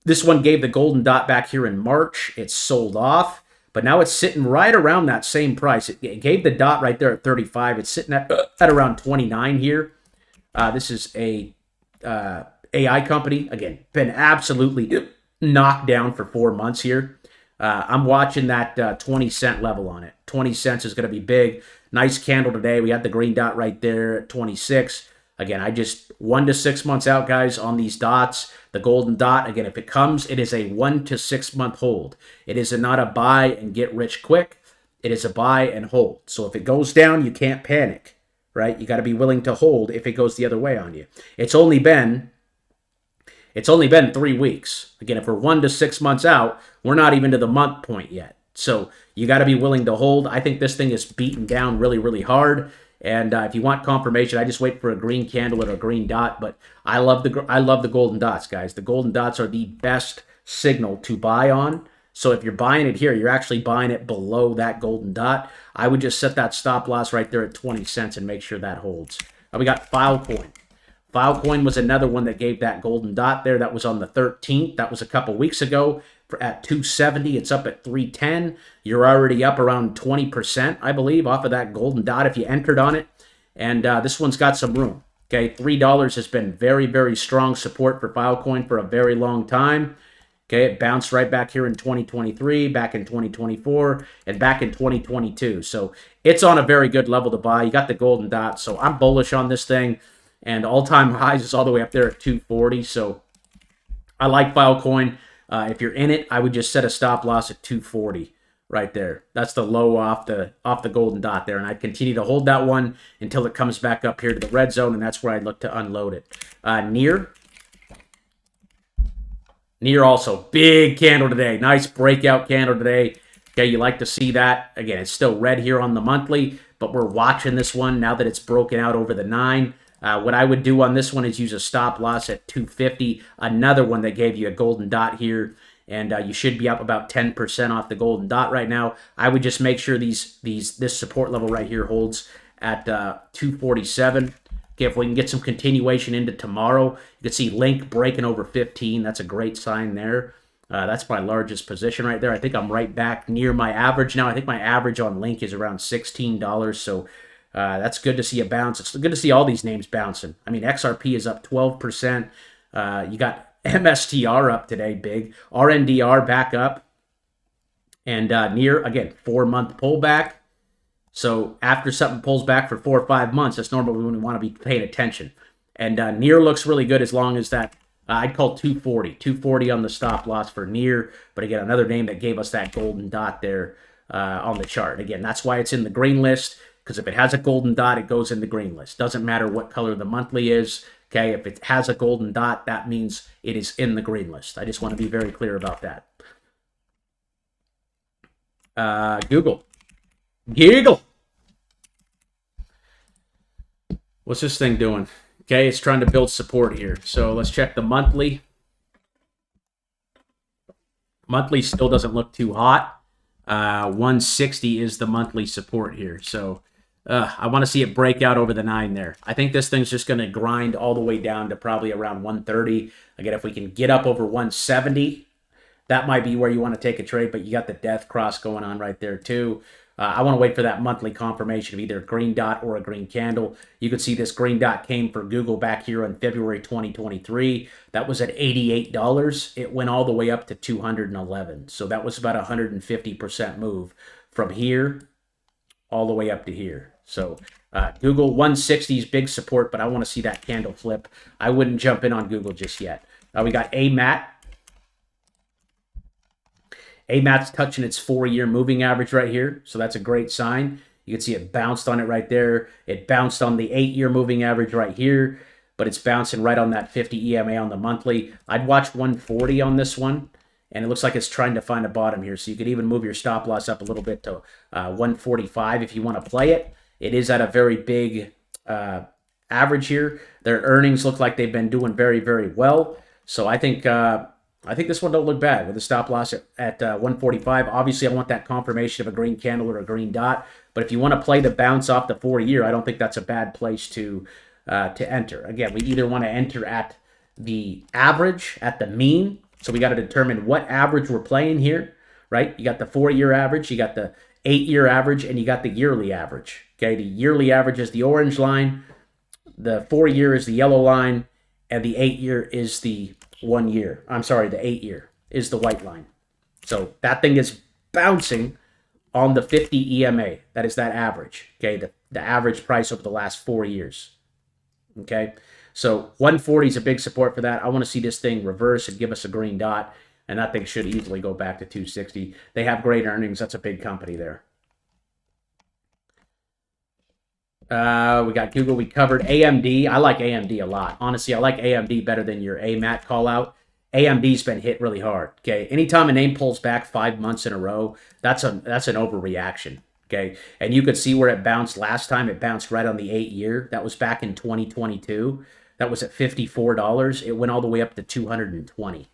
This one gave the golden dot back here in March. It's sold off, but now it's sitting right around that same price. It gave the dot right there at 35. It's sitting at around 29 here. This is a AI company. Again, been absolutely knocked down for 4 months here. I'm watching that 20 cent level on it. 20 cents is going to be big. Nice candle today. We had the green dot right there at 26. Again, I just 1 to 6 months out, guys, on these dots. The golden dot, again, if it comes, it is a 1 to 6 month hold. It is not a buy and get rich quick. It is a buy and hold. So if it goes down, you can't panic, right? You got to be willing to hold if it goes the other way on you. It's only been 3 weeks. Again, if we're 1 to 6 months out, we're not even to the month point yet. So you got to be willing to hold. I think this thing is beaten down really, really hard. And if you want confirmation, I just wait for a green candle or a green dot. But I love the golden dots, guys. The golden dots are the best signal to buy on. So if you're buying it here, you're actually buying it below that golden dot. I would just set that stop loss right there at 20 cents and make sure that holds. We got Filecoin. Filecoin was another one that gave that golden dot there. That was on the 13th. That was a couple weeks ago. At 270, it's up at 310. You're already up around 20%, I believe, off of that golden dot if you entered on it. And this one's got some room. Okay, $3 has been very, very strong support for Filecoin for a very long time. Okay, it bounced right back here in 2023, back in 2024, and back in 2022. So it's on a very good level to buy. You got the golden dot, so I'm bullish on this thing. and all-time highs is all the way up there at 240. So I like Filecoin. If you're in it, I would just set a stop loss at 240 right there. That's the low off the golden dot there, and I'd continue to hold that one until it comes back up here to the red zone, and that's where I'd look to unload it. Near also, big candle today. Nice breakout candle today. Okay, you like to see that. Again, it's still red here on the monthly, but we're watching this one now that it's broken out over the 9. What I would do on this one is use a stop loss at 250. Another one that gave you a golden dot here, and you should be up about 10% off the golden dot right now. I would just make sure this support level right here holds at 247. Okay, if we can get some continuation into tomorrow, you can see Link breaking over 15. That's a great sign there. That's my largest position right there. I think I'm right back near my average now. I think my average on Link is around $16. So that's good to see a bounce. It's good to see all these names bouncing. I mean, XRP is up 12%. You got MSTR up today, big. RNDR back up. And near, again, 4-month pullback. So after something pulls back for 4 or 5 months, that's normally when we want to be paying attention. And near looks really good as long as that, I'd call 240. 240 on the stop loss for near. But again, another name that gave us that golden dot there on the chart. Again, that's why it's in the green list, because if it has a golden dot, it goes in the green list. Doesn't matter what color the monthly is. Okay, if it has a golden dot, that means it is in the green list. I just want to be very clear about that. Google. What's this thing doing? Okay, it's trying to build support here. So let's check the monthly. Monthly still doesn't look too hot. 160 is the monthly support here. So I want to see it break out over the 9 there. I think this thing's just going to grind all the way down to probably around 130. Again, if we can get up over 170, that might be where you want to take a trade, but you got the death cross going on right there too. I want to wait for that monthly confirmation of either a green dot or a green candle. You can see this green dot came for Google back here in February 2023. That was at $88. It went all the way up to 211. So that was about a 150% move from here all the way up to here. So Google 160 is big support, but I want to see that candle flip. I wouldn't jump in on Google just yet. We got AMAT. AMAT's touching its 4-year moving average right here, so that's a great sign. You can see it bounced on it right there. It bounced on the 8-year moving average right here, but it's bouncing right on that 50 EMA on the monthly. I'd watch 140 on this one, and it looks like it's trying to find a bottom here, so you could even move your stop loss up a little bit to 145 if you want to play it. It is at a very big average here. Their earnings look like they've been doing very, very well, so I think this one don't look bad with a stop loss at 145. Obviously, I want that confirmation of a green candle or a green dot. But if you want to play the bounce off the 4-year, I don't think that's a bad place to enter. Again, we either want to enter at the average, at the mean. So we got to determine what average we're playing here, right? You got the 4-year average, you got the 8-year average, and you got the yearly average. Okay, the yearly average is the orange line, the 4-year is the yellow line, and the 8-year is the 1 year. I'm sorry, the 8-year is the white line. So that thing is bouncing on the 50 EMA. That is that average. Okay, the average price over the last 4 years. Okay, so 140 is a big support for that. I want to see this thing reverse and give us a green dot, and that thing should easily go back to 260. They have great earnings. That's a big company there. We got Google. We covered AMD. I like AMD a lot. Honestly, I like AMD better than your AMAT call out. AMD's been hit really hard. Okay, anytime a name pulls back 5 months in a row, that's an overreaction. Okay, and you could see where it bounced last time. It bounced right on the 8-year. That was back in 2022. That was at $54. It went all the way up to 220.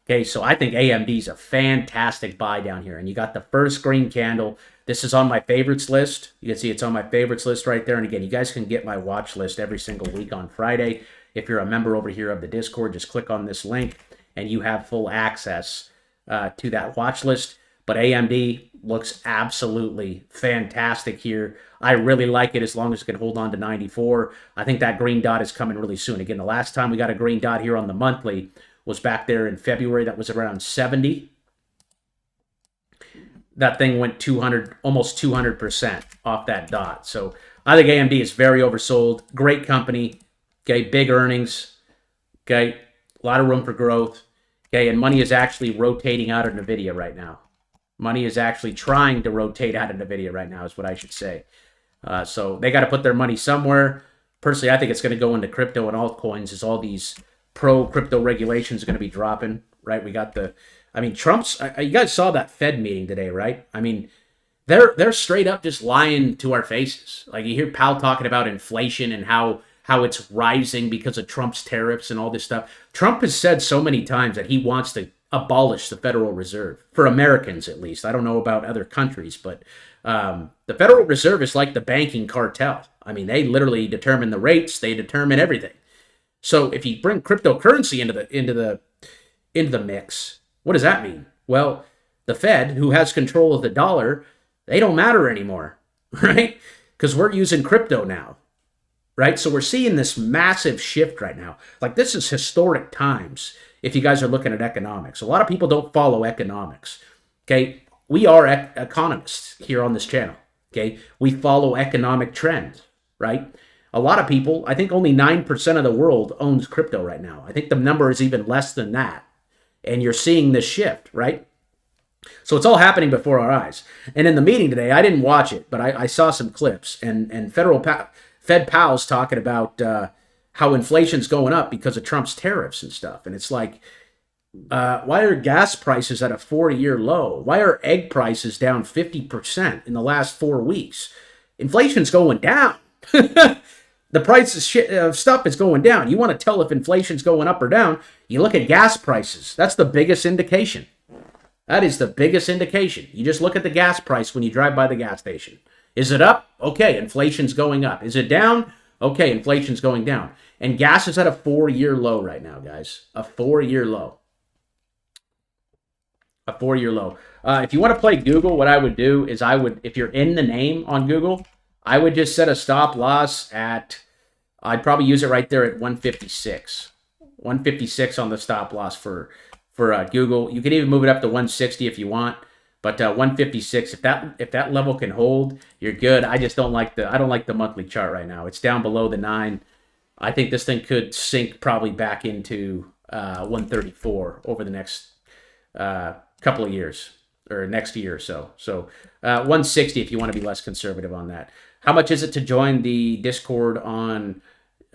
Okay, so I think AMD's a fantastic buy down here. And you got the first green candle. This is on my favorites list. You can see it's on my favorites list right there. And again, you guys can get my watch list every single week on Friday. If you're a member over here of the Discord, just click on this link and you have full access to that watch list. But AMD looks absolutely fantastic here. I really like it as long as it can hold on to 94. I think that green dot is coming really soon. Again, the last time we got a green dot here on the monthly was back there in February. That was around 70. That thing went 200, almost 200% off that dot. So I think AMD is very oversold. Great company. Okay, big earnings. Okay, a lot of room for growth. Okay, and money is actually rotating out of Nvidia right now. Money is actually trying to rotate out of Nvidia right now, is what I should say. So they got to put their money somewhere. Personally, I think it's going to go into crypto and altcoins as all these pro-crypto regulations are going to be dropping, right? We got Trump's, you guys saw that Fed meeting today, right? I mean, they're straight up just lying to our faces. Like, you hear Powell talking about inflation and how it's rising because of Trump's tariffs and all this stuff. Trump has said so many times that he wants to abolish the Federal Reserve, for Americans at least. I don't know about other countries, but the Federal Reserve is like the banking cartel. I mean, they literally determine the rates, they determine everything. So if you bring cryptocurrency into the mix, what does that mean? Well, the Fed, who has control of the dollar, they don't matter anymore, right? Because we're using crypto now, right? So we're seeing this massive shift right now. Like, this is historic times if you guys are looking at economics. A lot of people don't follow economics, okay? We are economists here on this channel, okay? We follow economic trends, right? A lot of people, I think only 9% of the world owns crypto right now. I think the number is even less than that. And you're seeing this shift, right? So it's all happening before our eyes. And in the meeting today, I didn't watch it, but I saw some clips. And Fed Powell's talking about how inflation's going up because of Trump's tariffs and stuff. And it's like, why are gas prices at a 4-year low? Why are egg prices down 50% in the last 4 weeks? Inflation's going down. The price of stuff is going down. You want to tell if inflation's going up or down, you look at gas prices. That's the biggest indication. That is the biggest indication. You just look at the gas price when you drive by the gas station. Is it up? Okay, inflation's going up. Is it down? Okay, inflation's going down. And gas is at a 4-year low right now, guys. A 4-year low. A 4-year low. If you want to play Google, what I would do is if you're in the name on Google, I would just set a stop loss at, I'd probably use it right there at 156. 156 on the stop loss for Google. You can even move it up to 160 if you want, but 156, if that level can hold, you're good. I just don't like the monthly chart right now. It's down below the 9. I think this thing could sink probably back into 134 over the next couple of years, or next year or so. So 160 if you want to be less conservative on that. How much is it to join the Discord on?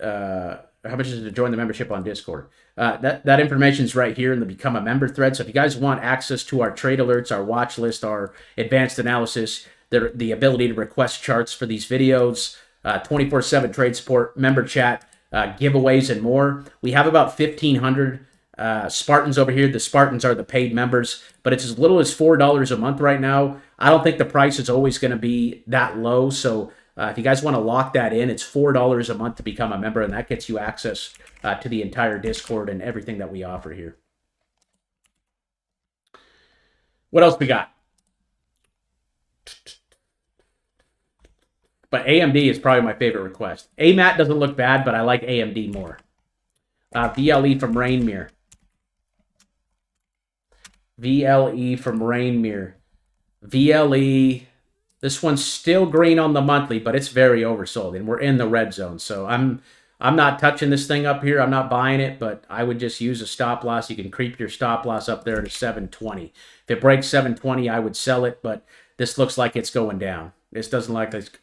How much is it to join the membership on Discord? That information is right here in the Become a Member thread. So if you guys want access to our trade alerts, our watch list, our advanced analysis, the ability to request charts for these videos, 24/7 trade support, member chat, giveaways, and more. We have about 1,500 Spartans over here. The Spartans are the paid members, but it's as little as $4 a month right now. I don't think the price is always going to be that low. So if you guys want to lock that in, it's $4 a month to become a member, and that gets you access to the entire Discord and everything that we offer here. What else we got? But AMD is probably my favorite request. AMAT doesn't look bad, but I like AMD more. VLE from Rainmere. VLE from Rainmere. VLE. This one's still green on the monthly, but it's very oversold, and we're in the red zone. So I'm not touching this thing up here. I'm not buying it, but I would just use a stop loss. You can creep your stop loss up there to 720. If it breaks 720, I would sell it, but this looks like it's going down. This doesn't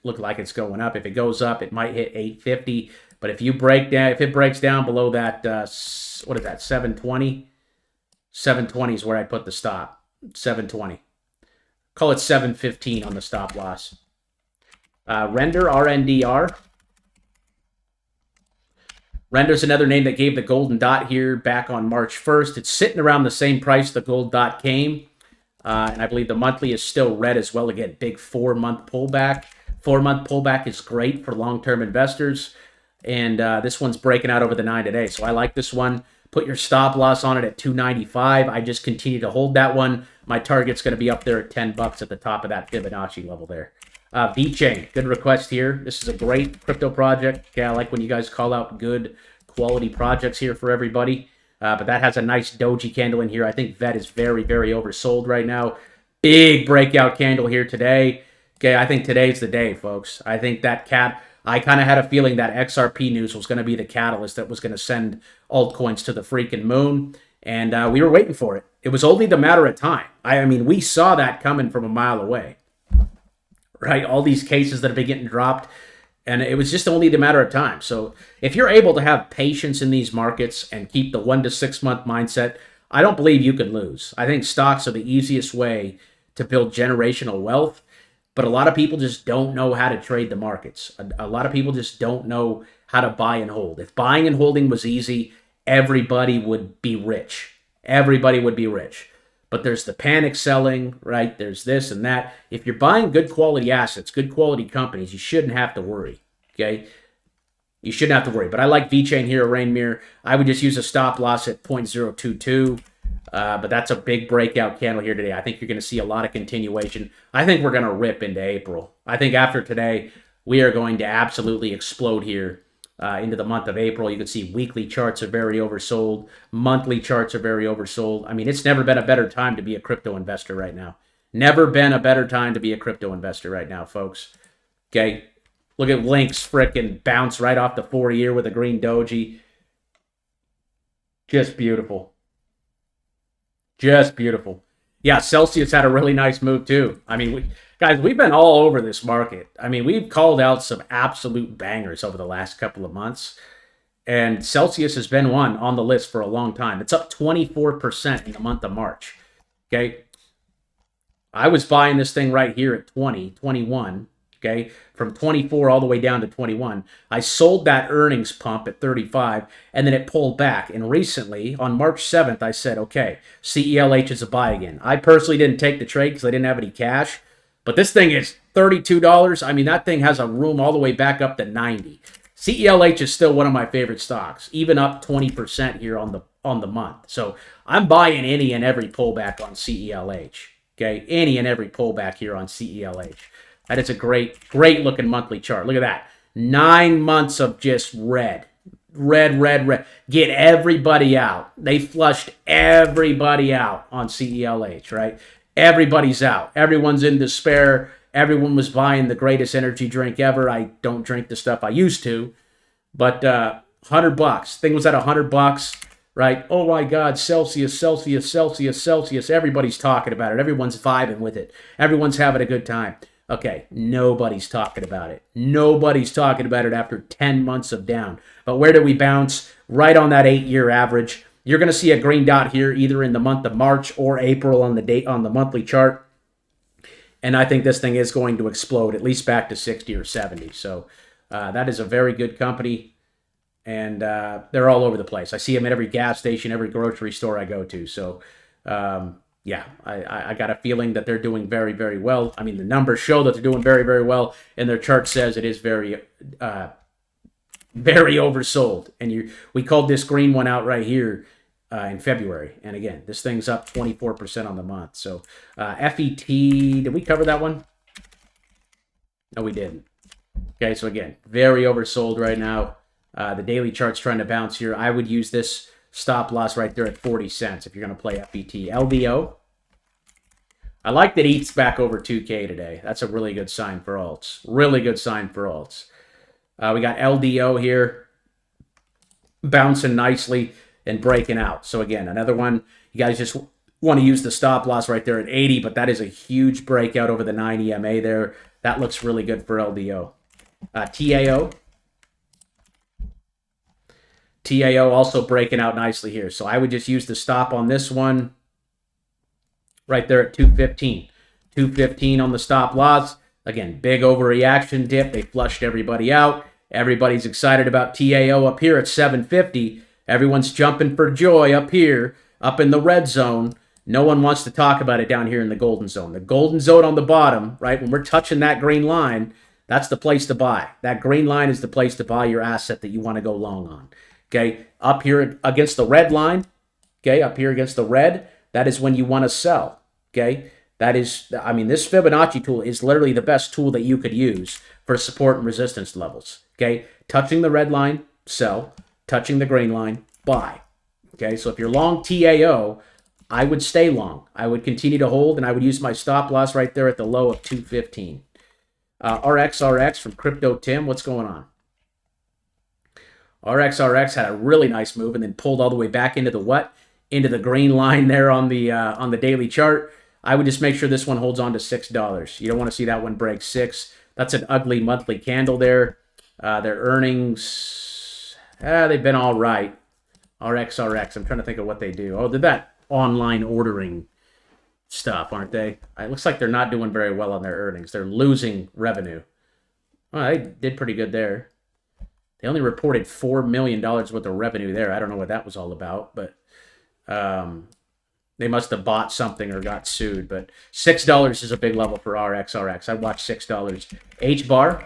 look like it's going up. If it goes up, it might hit 850. But if it breaks down below that, what is that, 720? 720 is where I put the stop. 720. Call it 715 on the stop loss. Render, RNDR. Render's another name that gave the golden dot here back on March 1st. It's sitting around the same price the gold dot came. And I believe the monthly is still red as well. Again, big 4-month pullback. 4-month pullback is great for long-term investors. And this one's breaking out over the 9 today. So I like this one. Put your stop loss on it at 295. I just continue to hold that one. My target's going to be up there at $10 at the top of that Fibonacci level there. VeChain, good request here. This is a great crypto project. Okay, I like when you guys call out good quality projects here for everybody. But that has a nice doji candle in here. I think VET is very, very oversold right now. Big breakout candle here today. Okay, I think today's the day, folks. I think that cap, I kind of had a feeling that XRP news was going to be the catalyst that was going to send altcoins to the freaking moon. And we were waiting for it. It was only the matter of time. I mean, we saw that coming from a mile away, right? All these cases that have been getting dropped, and it was just only the matter of time. So if you're able to have patience in these markets and keep the 1 to 6 month mindset, I don't believe you can lose. I think stocks are the easiest way to build generational wealth, but a lot of people just don't know how to trade the markets. A lot of people just don't know how to buy and hold. If buying and holding was easy, everybody would be rich. Everybody would be rich. But there's the panic selling, right? There's this and that. If you're buying good quality assets, good quality companies, you shouldn't have to worry, okay? You shouldn't have to worry. But I like VeChain here, Rainmere. I would just use a stop loss at 0.022. But that's a big breakout candle here today. I think you're going to see a lot of continuation. I think we're going to rip into April. I think after today, we are going to absolutely explode here into the month of April. You can see weekly charts are very oversold. Monthly charts are very oversold. I mean, it's never been a better time to be a crypto investor right now. Never been a better time to be a crypto investor right now, folks. Okay? Look at Link's frickin' bounce right off the 4-year with a green doji. Just beautiful. Just beautiful. Yeah, Celsius had a really nice move too. I mean, guys, we've been all over this market. I mean, we've called out some absolute bangers over the last couple of months. And Celsius has been one on the list for a long time. It's up 24% in the month of March. Okay. I was buying this thing right here at 20, 21. Okay, from 24 all the way down to 21. I sold that earnings pump at 35, and then it pulled back. And recently, on March 7th, I said, okay, CELH is a buy again. I personally didn't take the trade because I didn't have any cash, but this thing is $32. I mean, that thing has a room all the way back up to 90. CELH is still one of my favorite stocks, even up 20% here on the month. So I'm buying any and every pullback on CELH. Okay, any and every pullback here on CELH. That is a great looking monthly chart. Look at that. 9 months of just red. Red, red, red. Get everybody out. They flushed everybody out on CELH, right? Everybody's out. Everyone's in despair. Everyone was buying the greatest energy drink ever. I don't drink the stuff I used to. But $100. Thing was at $100, right? Oh my God, Celsius, Celsius, Celsius, Celsius. Everybody's talking about it. Everyone's vibing with it. Everyone's having a good time. Okay, nobody's talking about it. Nobody's talking about it after 10 months of down. But where do we bounce? Right on that 8-year average. You're going to see a green dot here either in the month of March or April on the monthly chart. And I think this thing is going to explode, at least back to 60 or 70. So that is a very good company. And they're all over the place. I see them at every gas station, every grocery store I go to. So yeah, I got a feeling that they're doing very, very well. I mean, the numbers show that they're doing very, very well, and their chart says it is very, very oversold. And we called this green one out right here in February. And again, this thing's up 24% on the month. So FET, did we cover that one? No, we didn't. Okay, so again, very oversold right now. The daily chart's trying to bounce here. I would use this stop loss right there at 40 cents if you're going to play FET. LDO. I like that ETH's back over 2K today. That's a really good sign for alts. Really good sign for alts. We got LDO here bouncing nicely and breaking out. So again, another one. You guys just want to use the stop loss right there at 80, but that is a huge breakout over the 9 EMA there. That looks really good for LDO. TAO. TAO also breaking out nicely here. So I would just use the stop on this one right there at 215. 215 on the stop loss. Again, big overreaction dip. They flushed everybody out. Everybody's excited about TAO up here at 750. Everyone's jumping for joy up here, up in the red zone. No one wants to talk about it down here in the golden zone. The golden zone on the bottom, right, when we're touching that green line, that's the place to buy. That green line is the place to buy your asset that you want to go long on. Okay, up here against the red line, okay, up here against the red, that is when you want to sell, okay? That is, I mean, this Fibonacci tool is literally the best tool that you could use for support and resistance levels, okay? Touching the red line, sell. Touching the green line, buy, okay? So if you're long TAO, I would stay long. I would continue to hold, and I would use my stop loss right there at the low of 215. RXRX from Crypto Tim, what's going on? RXRX had a really nice move and then pulled all the way back into the what? Into the green line there on the daily chart. I would just make sure this one holds on to $6. You don't want to see that one break 6. That's an ugly monthly candle there. Their earnings, they've been all right. RXRX, I'm trying to think of what they do. Oh, they're that online ordering stuff, aren't they? It looks like they're not doing very well on their earnings. They're losing revenue. Well, they did pretty good there. They only reported $4 million worth of revenue there. I don't know what that was all about, but they must have bought something or got sued. But $6 is a big level for RXRX. I'd watch $6. H-bar.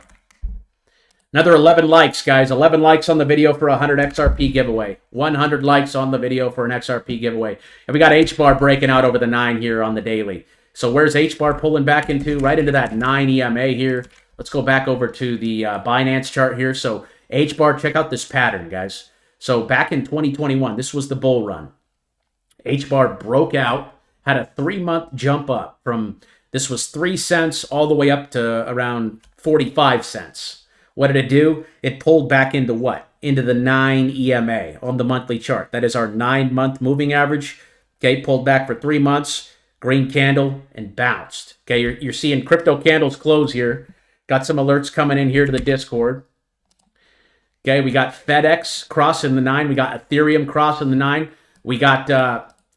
Another 11 likes, guys. 11 likes on the video for a 100 XRP giveaway. 100 likes on the video for an XRP giveaway. And we got H-bar breaking out over the 9 here on the daily. So where's H-bar pulling back into? Right into that 9 EMA here. Let's go back over to the Binance chart here. So H-bar, check out this pattern, guys. So back in 2021, this was the bull run. H-bar broke out, had a 3-month jump up from, this was 3 cents all the way up to around 45 cents. What did it do? It pulled back into what? Into the 9 EMA on the monthly chart. That is our 9-month moving average. Okay, pulled back for 3 months, green candle, and bounced. Okay, you're seeing crypto candles close here. Got some alerts coming in here to the Discord. Okay, we got FedEx crossing the 9. We got Ethereum crossing the 9. We got,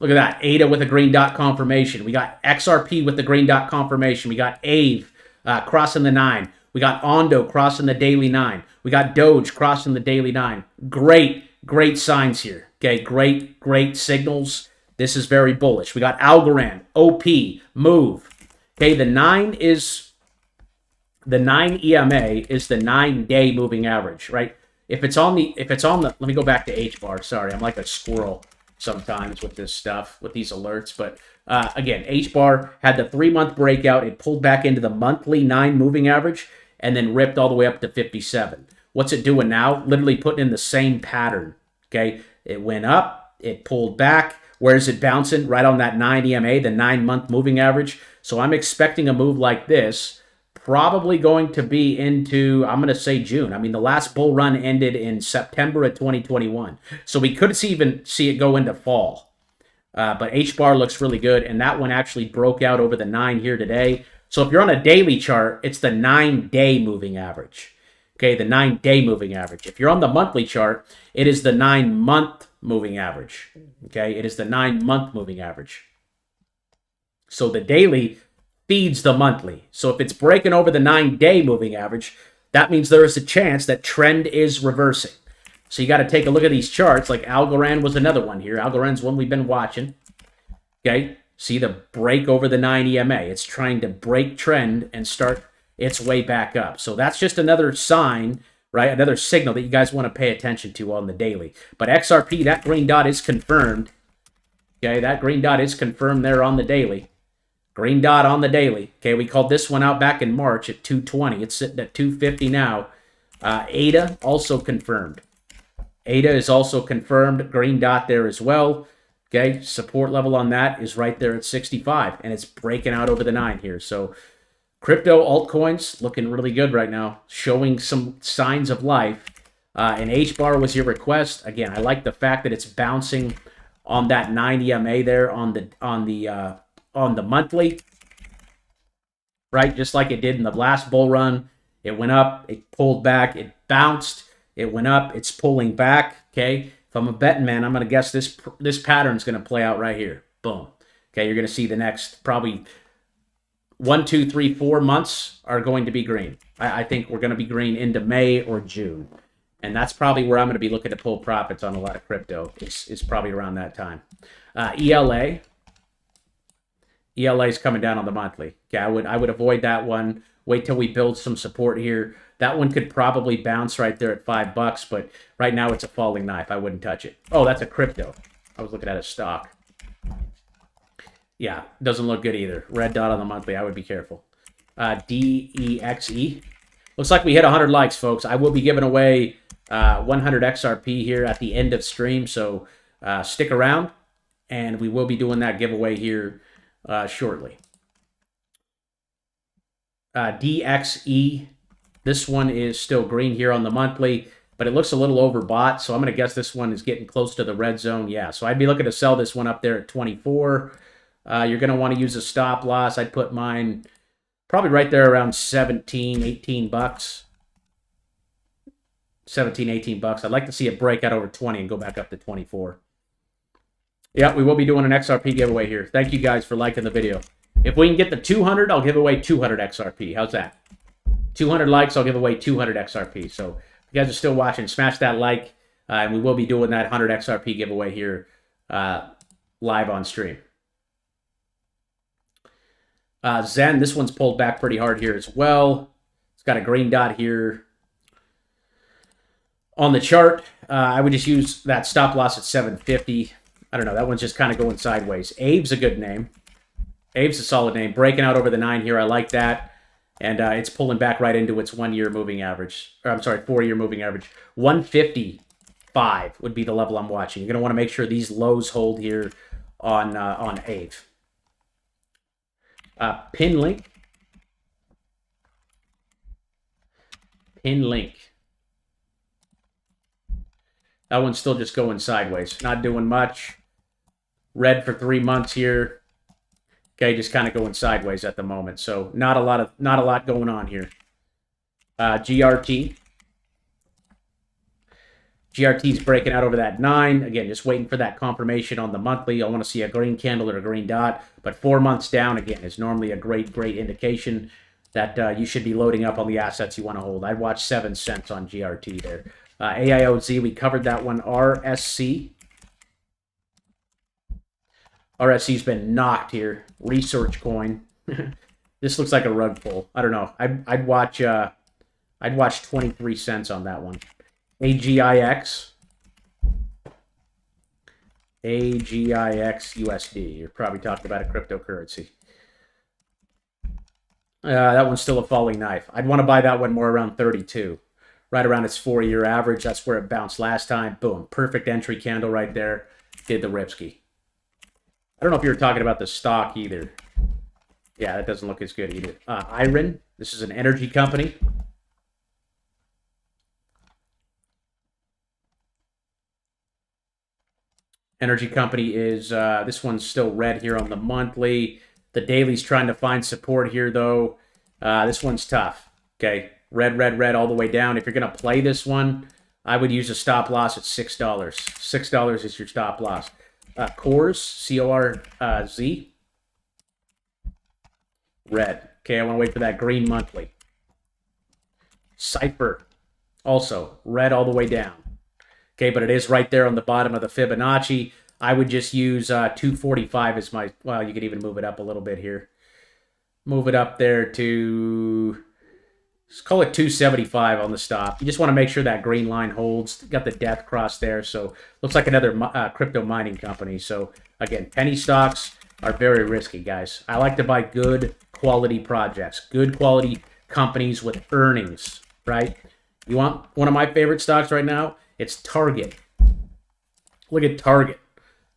look at that, ADA with a green dot confirmation. We got XRP with the green dot confirmation. We got AVE crossing the 9. We got Ondo crossing the daily 9. We got Doge crossing the daily 9. Great signs here. Okay, great signals. This is very bullish. We got Algorand, OP, Move. Okay, the 9 EMA is the 9-day moving average, right? If it's on the, let me go back to H-bar. Sorry, I'm like a squirrel sometimes with this stuff, with these alerts. But again, H-bar had the 3-month breakout. It pulled back into the monthly 9 moving average and then ripped all the way up to 57. What's it doing now? Literally putting in the same pattern, okay? It went up, it pulled back. Where is it bouncing? Right on that 9 EMA, the 9-month moving average. So I'm expecting a move like this, probably going to be into, I'm going to say June. I mean, the last bull run ended in September of 2021. So we could even see it go into fall. But H-bar looks really good, and that one actually broke out over the 9 here today. So if you're on a daily chart, it's the 9-day moving average. Okay, the 9-day moving average. If you're on the monthly chart, it is the 9-month moving average. Okay, it is the 9-month moving average. So the daily feeds the monthly. So if it's breaking over the 9-day moving average, that means there is a chance that trend is reversing. So you got to take a look at these charts. Like Algorand was another one here. Algorand's one we've been watching. Okay, see the break over the 9 EMA. It's trying to break trend and start its way back up. So that's just another sign, right? Another signal that you guys want to pay attention to on the daily. But XRP, that green dot is confirmed. Okay, that green dot is confirmed there on the daily. Green dot on the daily. Okay, we called this one out back in March at 220. It's sitting at 250 now. ADA also confirmed. ADA is also confirmed. Green dot there as well. Okay, support level on that is right there at 65, and it's breaking out over the 9 here. So crypto altcoins looking really good right now, showing some signs of life. And H-bar was your request. Again, I like the fact that it's bouncing on that 9 EMA there on the monthly, right? Just like it did in the last bull run. It went up, it pulled back, it bounced, it went up, it's pulling back. Okay, if I'm a betting man, I'm going to guess this pattern's going to play out right here. Boom. Okay, you're going to see the next probably 1, 2, 3, 4 months are going to be green. I think we're going to be green into May or June. And that's probably where I'm going to be looking to pull profits on a lot of crypto. Is probably around that time. ELA. ELA is coming down on the monthly. Okay, I would avoid that one. Wait till we build some support here. That one could probably bounce right there at $5, but right now it's a falling knife. I wouldn't touch it. Oh, that's a crypto. I was looking at a stock. Yeah, doesn't look good either. Red dot on the monthly. I would be careful. DEXE. Looks like we hit 100 likes, folks. I will be giving away 100 XRP here at the end of stream, so stick around, and we will be doing that giveaway here shortly. DXE. This one is still green here on the monthly, but it looks a little overbought, so I'm going to guess this one is getting close to the red zone. Yeah, so I'd be looking to sell this one up there at 24. You're going to want to use a stop loss. I'd put mine probably right there around 17, 18 bucks. 17, 18 bucks. I'd like to see it break out over 20 and go back up to 24. Yeah, we will be doing an XRP giveaway here. Thank you guys for liking the video. If we can get the 200, I'll give away 200 XRP. How's that? 200 likes, I'll give away 200 XRP. So if you guys are still watching, smash that like, and we will be doing that 100 XRP giveaway here live on stream. Zen, this one's pulled back pretty hard here as well. It's got a green dot here. On the chart, I would just use that stop loss at 750. I don't know, that one's just kind of going sideways. Abe's a good name. Abe's a solid name. Breaking out over the 9 here, I like that. And it's pulling back right into its 1-year moving average. Or I'm sorry, 4-year moving average. 155 would be the level I'm watching. You're going to want to make sure these lows hold here on Abe. Pin link. Pin link. That one's still just going sideways. Not doing much. Red for 3 months here. Okay, just kind of going sideways at the moment. So not a lot going on here. GRT. GRT's breaking out over that 9. Again, just waiting for that confirmation on the monthly. I want to see a green candle or a green dot. But 4 months down, again, is normally a great indication that you should be loading up on the assets you want to hold. I'd watch 7 cents on GRT there. AIOZ, we covered that one. RSC. RSC's been knocked here. Research coin. This looks like a rug pull. I don't know. I'd watch 23 cents on that one. AGIX. AGIX USD. You're probably talking about a cryptocurrency. That one's still a falling knife. I'd want to buy that one more around 32. Right around its 4-year average. That's where it bounced last time. Boom. Perfect entry candle right there. Did the Ripsky. I don't know if you were talking about the stock either. Yeah, that doesn't look as good either. Iron. This is an energy company. Energy company is, this one's still red here on the monthly. The daily's trying to find support here, though. This one's tough. Okay. Red, red, red all the way down. If you're going to play this one, I would use a stop loss at $6. $6 is your stop loss. Cores, C-O-R-Z. Red. Okay, I want to wait for that green monthly. Cypher. Also, red all the way down. Okay, but it is right there on the bottom of the Fibonacci. I would just use 245 as my... Well, you could even move it up a little bit here. Move it up there to... Let's call it 275 on the stop. You just want to make sure that green line holds. Got the death cross there, so looks like another crypto mining company. So again, penny stocks are very risky, guys. I like to buy good quality projects, good quality companies with earnings, right? You want one of my favorite stocks right now? It's Target. Look at Target.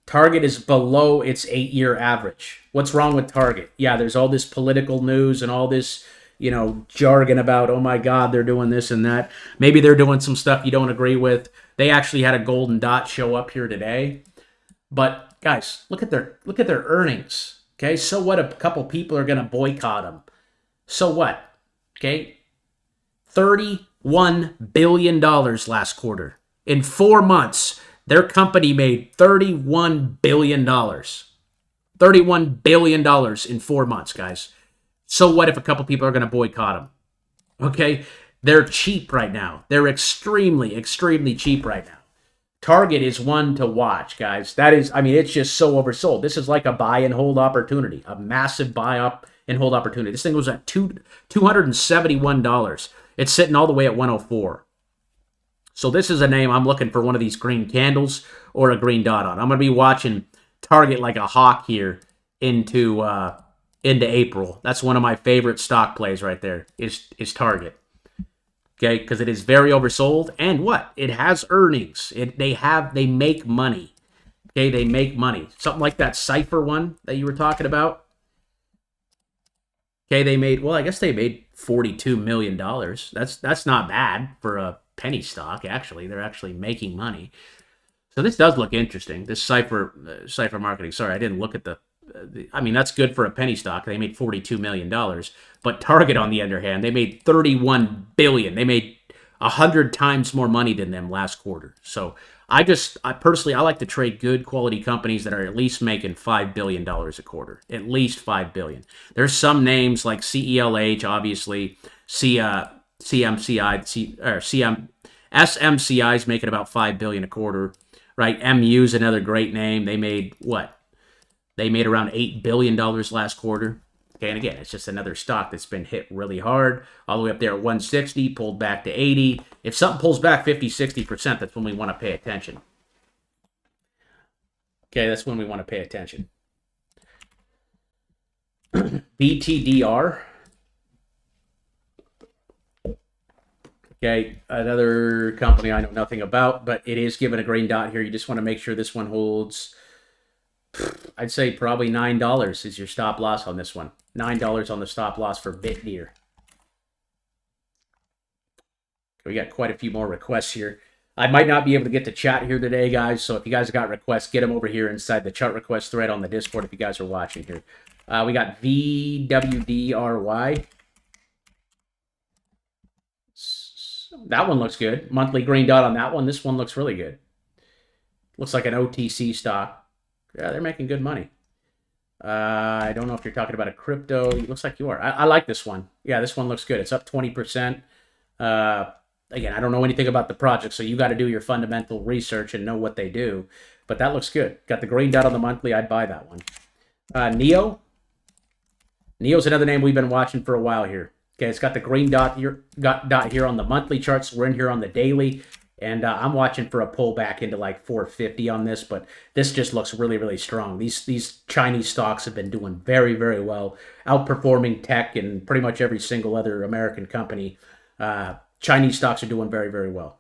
Target is below its 8-year average. What's wrong with Target? Yeah, there's all this political news and all this, you know, jargon about, oh my God, they're doing this and that. Maybe they're doing some stuff you don't agree with. They actually had a golden dot show up here today. But guys, look at their earnings. Okay, so what? A couple people are going to boycott them. So what? Okay, $31 billion last quarter. In 4 months, their company made $31 billion. $31 billion in 4 months, guys. So what if a couple people are going to boycott them? Okay? They're cheap right now. They're extremely, extremely cheap right now. Target is one to watch, guys. That is, I mean, it's just so oversold. This is like a buy and hold opportunity, a massive buy up and hold opportunity. This thing was at $271. It's sitting all the way at 104. So this is a name I'm looking for, one of these green candles or a green dot on. I'm going to be watching Target like a hawk here into April. That's one of my favorite stock plays right there is Target. Okay, because it is very oversold. And what? It has earnings. They make money. Okay, they make money. Something like that Cypher one that you were talking about. Okay, they made, well, I guess they made $42 million. That's not bad for a penny stock, actually. They're actually making money. So this does look interesting. This Cipher Marketing. Sorry, I didn't look at I mean, that's good for a penny stock. They made $42 million. But Target, on the other hand, they made $31 billion. They made 100 times more money than them last quarter. So I personally, I like to trade good quality companies that are at least making $5 billion a quarter. At least $5 billion. There's some names like CELH, obviously, CMCI, or SMCI is making about $5 billion a quarter. Right, MU is another great name. They made what? They made around $8 billion last quarter. Okay, and again, it's just another stock that's been hit really hard, all the way up there at 160, pulled back to 80. If something pulls back 50, 60%, that's when we want to pay attention. Okay, that's when we want to pay attention. BTDR. Okay, another company I know nothing about, but it is given a green dot here. You just want to make sure this one holds, I'd say probably $9 is your stop loss on this one. $9 on the stop loss for Bitdeer. We got quite a few more requests here. I might not be able to get to chat here today, guys, so if you guys got requests, get them over here inside the chart request thread on the Discord if you guys are watching here. We got VWDRY. That one looks good. Monthly green dot on that one. This one looks really good. Looks like an OTC stock. Yeah, they're making good money. I don't know if you're talking about a crypto. It looks like you are. I like this one. Yeah, this one looks good. It's up 20%. Again, I don't know anything about the project, so you got to do your fundamental research and know what they do. But that looks good. Got the green dot on the monthly. I'd buy that one. Neo. Neo's another name we've been watching for a while here. Okay, it's got the green dot here on the monthly charts. We're in here on the daily, and I'm watching for a pullback into like 450 on this, but this just looks really, really strong. These Chinese stocks have been doing very, very well, outperforming tech and pretty much every single other American company. Chinese stocks are doing very, very well.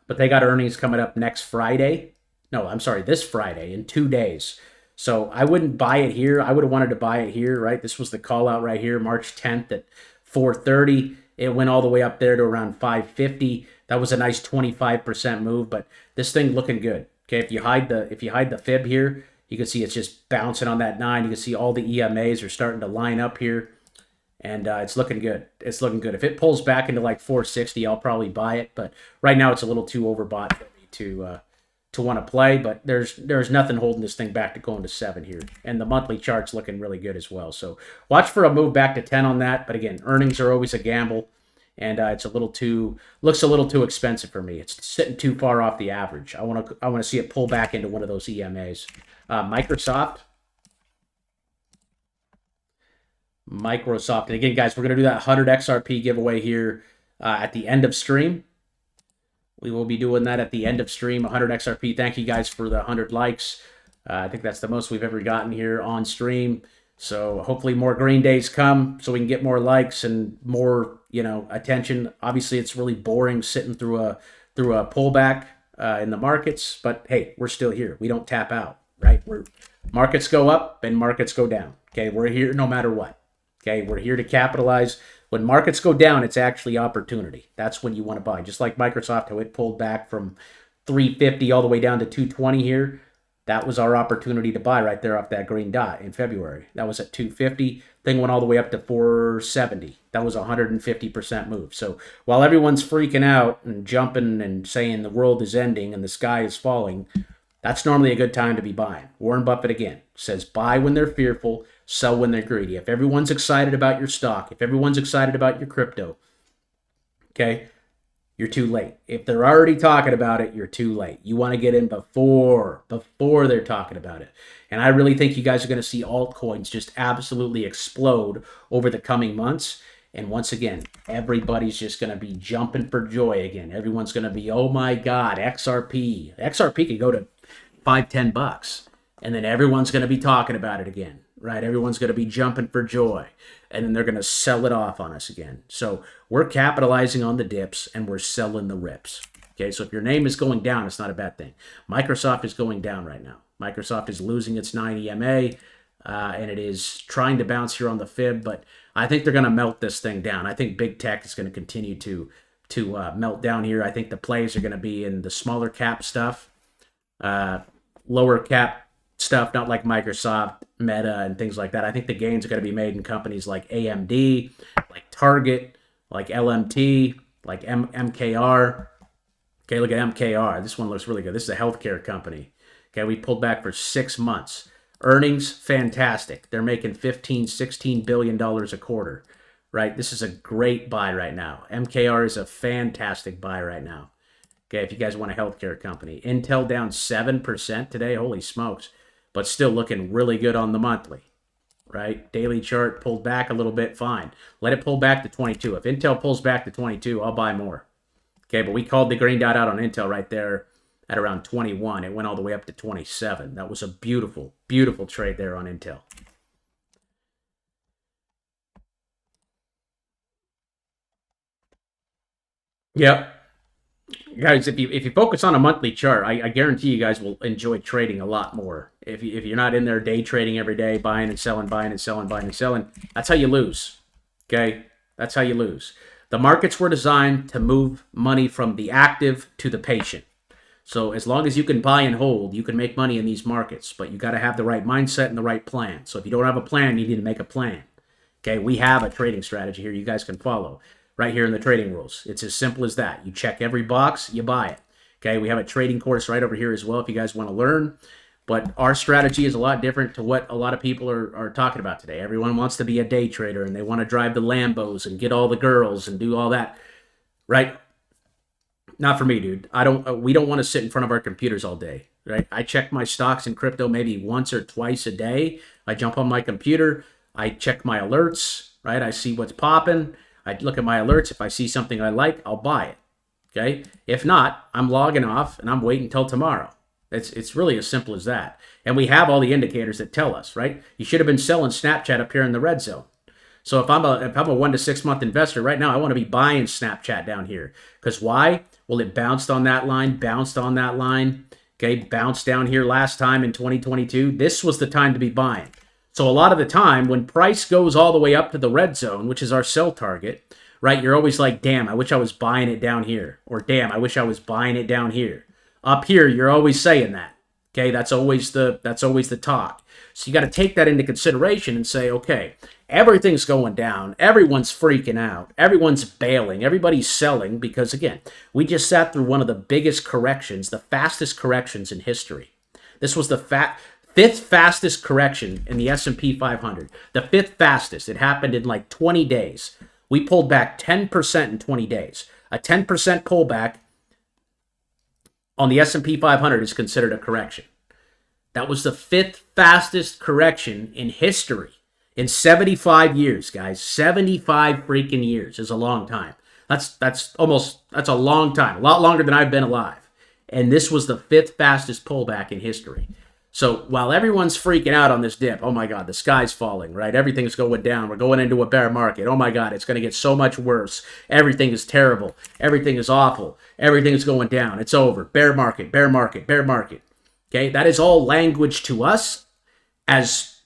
But they got earnings coming up next Friday. No, I'm sorry, this Friday in 2 days. So I wouldn't buy it here. I would have wanted to buy it here, right? This was the call out right here, March 10th at 430. It went all the way up there to around 550. That was a nice 25% move, but this thing looking good. Okay, if you hide the fib here, you can see it's just bouncing on that 9. You can see all the EMAs are starting to line up here, and it's looking good. It's looking good. If it pulls back into like 460, I'll probably buy it, but right now it's a little too overbought for me to want to play, but there's nothing holding this thing back to going to 7 here. And the monthly chart's looking really good as well. So watch for a move back to 10 on that. But again, earnings are always a gamble, and looks a little too expensive for me. It's sitting too far off the average. I want to see it pull back into one of those EMAs. Microsoft. And again, guys, we're going to do that 100 XRP giveaway here at the end of stream. We will be doing that at the end of stream, 100 XRP. Thank you guys for the 100 likes. I think that's the most we've ever gotten here on stream. So hopefully more green days come so we can get more likes and more, attention. Obviously, it's really boring sitting through a pullback in the markets. But hey, we're still here. We don't tap out, right? Markets go up and markets go down. Okay, we're here no matter what. Okay, we're here to capitalize. When markets go down, it's actually opportunity. That's when you want to buy. Just like Microsoft, how it pulled back from 350 all the way down to 220 here. That was our opportunity to buy right there off that green dot in February. That was at 250. Thing went all the way up to 470. That was a 150% move. So while everyone's freaking out and jumping and saying the world is ending and the sky is falling, that's normally a good time to be buying. Warren Buffett, again, says buy when they're fearful, sell when they're greedy. If everyone's excited about your stock, if everyone's excited about your crypto, okay, you're too late. If they're already talking about it, you're too late. You want to get in before they're talking about it. And I really think you guys are going to see altcoins just absolutely explode over the coming months. And once again, everybody's just going to be jumping for joy again. Everyone's going to be, oh my God, XRP. XRP could go to $5-10, and then everyone's going to be talking about it again, right? Everyone's going to be jumping for joy, and then they're going to sell it off on us again. So we're capitalizing on the dips, and we're selling the rips. Okay, so if your name is going down, it's not a bad thing. Microsoft is going down right now. Microsoft is losing its 9 EMA. and it is trying to bounce here on the fib, but I think they're going to melt this thing down. I think big tech is going to continue to melt down here. I think the plays are going to be in the smaller cap stuff, lower cap stuff, not like Microsoft, Meta, and things like that. I think the gains are going to be made in companies like AMD, like Target, like LMT, like MKR. Okay, look at MKR. This one looks really good. This is a healthcare company. Okay, we pulled back for 6 months. Earnings, fantastic. They're making $15-16 billion a quarter, right? This is a great buy right now. MKR is a fantastic buy right now. Okay, if you guys want a healthcare company. Intel down 7% today. Holy smokes. But still looking really good on the monthly, right? Daily chart pulled back a little bit, fine. Let it pull back to 22. If Intel pulls back to 22, I'll buy more. Okay, but we called the green dot out on Intel right there at around 21. It went all the way up to 27. That was a beautiful, beautiful trade there on Intel. Yep. Guys, if you focus on a monthly chart, I guarantee you guys will enjoy trading a lot more. If you're not in there day trading every day, buying and selling, buying and selling, buying and selling, that's how you lose. Okay? That's how you lose. The markets were designed to move money from the active to the patient. So as long as you can buy and hold, you can make money in these markets. But you got to have the right mindset and the right plan. So if you don't have a plan, you need to make a plan. Okay? We have a trading strategy here you guys can follow. Right here in the trading rules. It's as simple as that. You check every box, you buy it. Okay, we have a trading course right over here as well if you guys want to learn. But our strategy is a lot different to what a lot of people are talking about today. Everyone wants to be a day trader and they want to drive the Lambos and get all the girls and do all that. Right? Not for me, dude. We don't want to sit in front of our computers all day. Right? I check my stocks in crypto maybe once or twice a day. I jump on my computer, I check my alerts, right? I see what's popping. I look at my alerts. If I see something I like, I'll buy it. Okay? If not, I'm logging off and I'm waiting until tomorrow. It's really as simple as that. And we have all the indicators that tell us, right? You should have been selling Snapchat up here in the red zone. So if I'm a 1 to 6 month investor right now, I want to be buying Snapchat down here. Because why? Well, it bounced on that line, bounced on that line. Okay, bounced down here last time in 2022. This was the time to be buying. So a lot of the time, when price goes all the way up to the red zone, which is our sell target, right, you're always like, damn, I wish I was buying it down here. Or damn, I wish I was buying it down here. Up here, you're always saying that. Okay, that's always the talk. So you got to take that into consideration and say, okay, everything's going down. Everyone's freaking out. Everyone's bailing. Everybody's selling because, again, we just sat through one of the biggest corrections, the fastest corrections in history. This was the fifth fastest correction in the S&P 500. The fifth fastest. It happened in like 20 days. We pulled back 10% in 20 days. A 10% pullback on the S&P 500 is considered a correction. That was the fifth fastest correction in history. In 75 years, guys. 75 freaking years is a long time. That's a long time. A lot longer than I've been alive. And this was the fifth fastest pullback in history. So while everyone's freaking out on this dip, oh my God, the sky's falling, right? Everything's going down. We're going into a bear market. Oh my God, it's going to get so much worse. Everything is terrible. Everything is awful. Everything is going down. It's over. Bear market, bear market, bear market. Okay, that is all language to us as,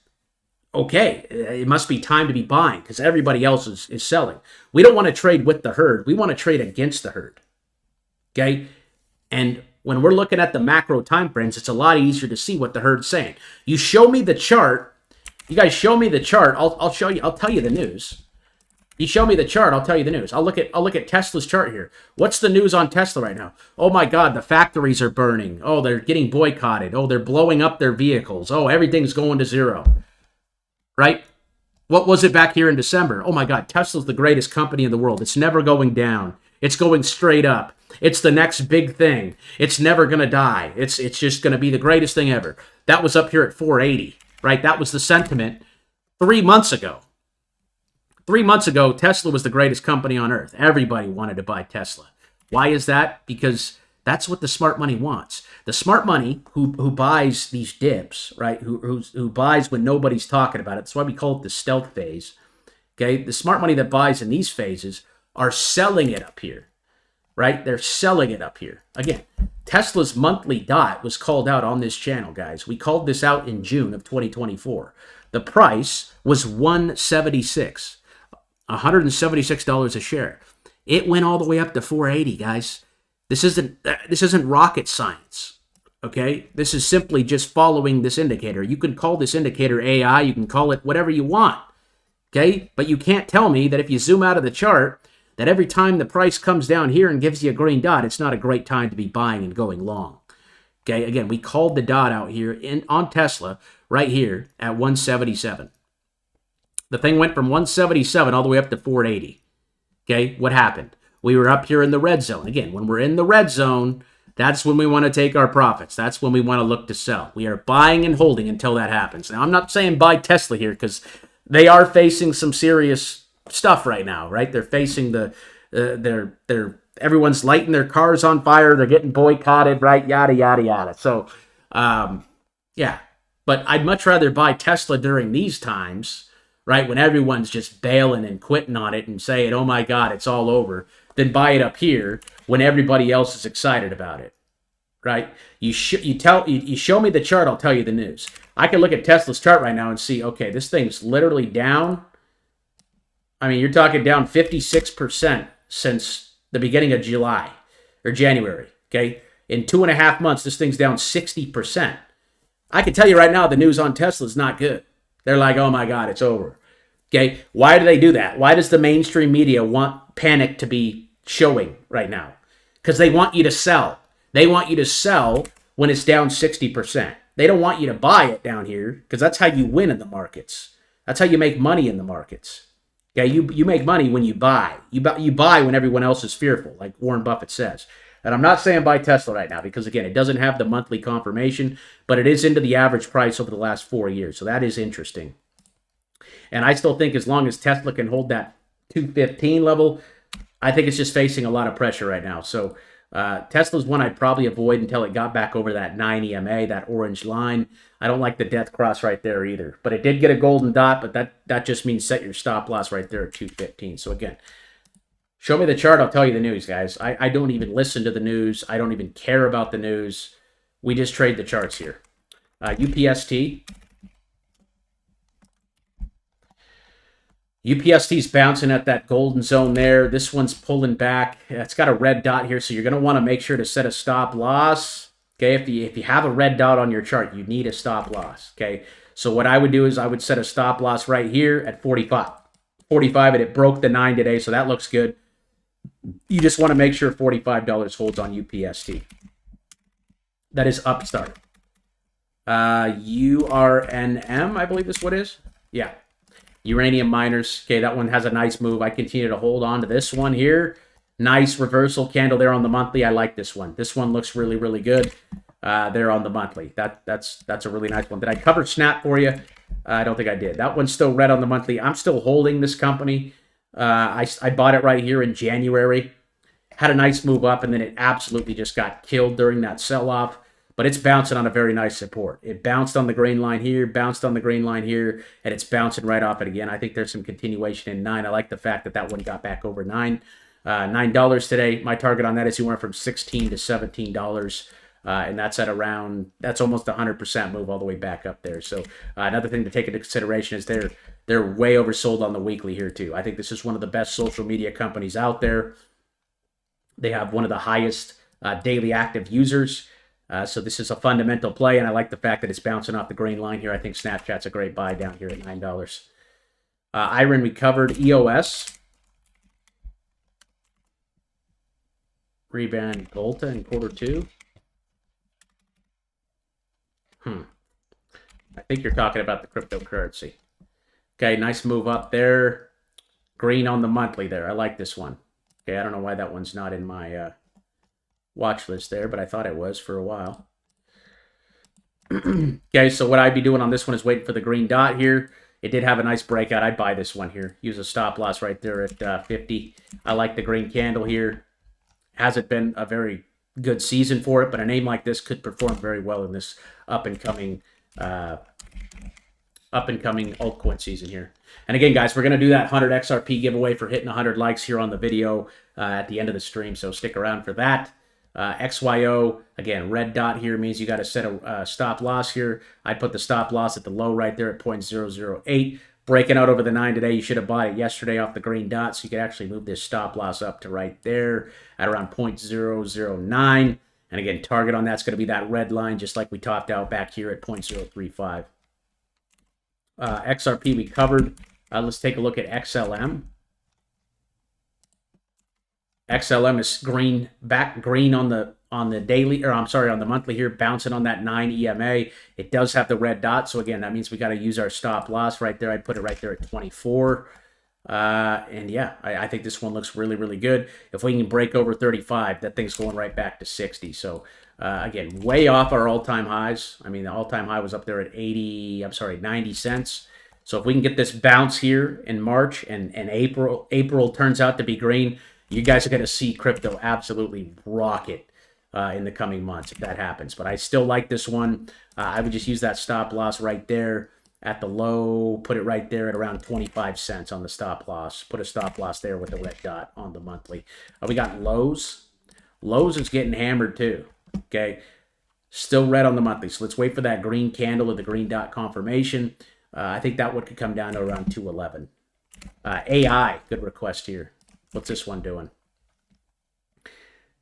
okay, it must be time to be buying because everybody else is selling. We don't want to trade with the herd. We want to trade against the herd. Okay, and when we're looking at the macro time frames, it's a lot easier to see what the herd's saying. You show me the chart. You guys show me the chart. I'll show you. I'll tell you the news. You show me the chart. I'll tell you the news. I'll look at Tesla's chart here. What's the news on Tesla right now? Oh my God, the factories are burning. Oh, they're getting boycotted. Oh, they're blowing up their vehicles. Oh, everything's going to zero. Right? What was it back here in December? Oh my God, Tesla's the greatest company in the world. It's never going down. It's going straight up. It's the next big thing. It's never going to die. It's just going to be the greatest thing ever. That was up here at 480, right? That was the sentiment 3 months ago. 3 months ago, Tesla was the greatest company on earth. Everybody wanted to buy Tesla. Why is that? Because that's what the smart money wants. The smart money who buys these dips, right? Who buys when nobody's talking about it. That's why we call it the stealth phase. Okay, the smart money that buys in these phases are selling it up here. right? They're selling it up here. Again, Tesla's monthly dot was called out on this channel, guys. We called this out in June of 2024. The price was $176, $176 a share. It went all the way up to 480, guys. This isn't rocket science. Okay, this is simply just following this indicator. You can call this indicator AI, you can call it whatever you want. Okay, but you can't tell me that if you zoom out of the chart, that every time the price comes down here and gives you a green dot, it's not a great time to be buying and going long. Okay, again, we called the dot out here on Tesla right here at 177. The thing went from 177 all the way up to 480. Okay, what happened? We were up here in the red zone. Again, when we're in the red zone, that's when we want to take our profits. That's when we want to look to sell. We are buying and holding until that happens. Now, I'm not saying buy Tesla here because they are facing some serious stuff right now, right? They're facing everyone's lighting their cars on fire. They're getting boycotted, right? Yada, yada, yada. So, yeah. But I'd much rather buy Tesla during these times, right? When everyone's just bailing and quitting on it and saying, oh my God, it's all over, than buy it up here when everybody else is excited about it, right? You show me the chart, I'll tell you the news. I can look at Tesla's chart right now and see, okay, this thing's literally down. I mean, you're talking down 56% since the beginning of July or January, okay? In 2.5 months, this thing's down 60%. I can tell you right now, the news on Tesla is not good. They're like, oh my God, it's over. Okay, why do they do that? Why does the mainstream media want panic to be showing right now? Because they want you to sell. They want you to sell when it's down 60%. They don't want you to buy it down here because that's how you win in the markets. That's how you make money in the markets. Okay, you make money when you buy. You buy when everyone else is fearful, like Warren Buffett says. And I'm not saying buy Tesla right now because, again, it doesn't have the monthly confirmation, but it is into the average price over the last 4 years. So that is interesting. And I still think as long as Tesla can hold that 215 level, I think it's just facing a lot of pressure right now. So Tesla's one I'd probably avoid until it got back over that 9 EMA, that orange line. I don't like the death cross right there either. But it did get a golden dot, but that just means set your stop loss right there at 215. So again, show me the chart, I'll tell you the news, guys. I don't even listen to the news. I don't even care about the news. We just trade the charts here. UPST. UPST's bouncing at that golden zone there. This one's pulling back. It's got a red dot here, so you're going to want to make sure to set a stop loss. Okay, if you have a red dot on your chart, you need a stop loss. Okay, so what I would do is I would set a stop loss right here at 45. 45, and it broke the 9 today, so that looks good. You just want to make sure $45 holds on UPST. That is Upstart. URNM, I believe this what is. Yeah. Uranium miners. Okay, that one has a nice move. I continue to hold on to this one here. Nice reversal candle there on the monthly. I like this one. This one looks really, really good there on the monthly. That's a really nice one. Did I cover Snap for you? I don't think I did. That one's still red on the monthly. I'm still holding this company. I bought it right here in January. Had a nice move up, and then it absolutely just got killed during that sell-off. But it's bouncing on a very nice support. It bounced on the green line here, bounced on the green line here, and it's bouncing right off it again. I think there's some continuation in 9. I like the fact that that one got back over 9. $9 today. My target on that is you went from $16 to $17. And that's at around, that's almost a 100% move all the way back up there. So another thing to take into consideration is they're way oversold on the weekly here too. I think this is one of the best social media companies out there. They have one of the highest daily active users. So this is a fundamental play, and I like the fact that it's bouncing off the green line here. I think Snapchat's a great buy down here at $9. Iron recovered. EOS. Rebound Volta in Q2. I think you're talking about the cryptocurrency. Okay, nice move up there. Green on the monthly there. I like this one. Okay, I don't know why that one's not in my watch list there, but I thought it was for a while. Okay, so what I'd be doing on this one is waiting for the green dot here. It did have a nice breakout. I'd buy this one here. Use a stop loss right there at 50. I like the green candle here. Hasn't been a very good season for it, but a name like this could perform very well in this up-and-coming up and coming altcoin season here. And again, guys, we're going to do that 100 XRP giveaway for hitting 100 likes here on the video at the end of the stream. So stick around for that. XYO, again, red dot here means you got to set a stop loss here. I put the stop loss at the low right there at 0.008. Breaking out over the 9 today. You should have bought it yesterday off the green dot, so you could actually move this stop loss up to right there at around 0.009. And again, target on that's going to be that red line, just like we topped out back here at 0.035. XRP we covered. Let's take a look at XLM. XLM is green, back green on the daily, or I'm sorry, on the monthly here, bouncing on that 9 EMA. It does have the red dot, so again, that means we got to use our stop loss right there. I put it right there at 24. And yeah, I think this one looks really, really good. If we can break over 35, that thing's going right back to 60. So again, way off our all-time highs. I mean, the all-time high was up there at 90 cents. So if we can get this bounce here in March and April turns out to be green, you guys are going to see crypto absolutely rocket in the coming months if that happens. But I still like this one. I would just use that stop loss right there at the low, put it right there at around 25 cents on the stop loss. Put a stop loss there with the red dot on the monthly. We got Lowe's. Lowe's is getting hammered too. Okay. Still red on the monthly. So let's wait for that green candle with the green dot confirmation. I think that one could come down to around 211. AI, good request here. What's this one doing?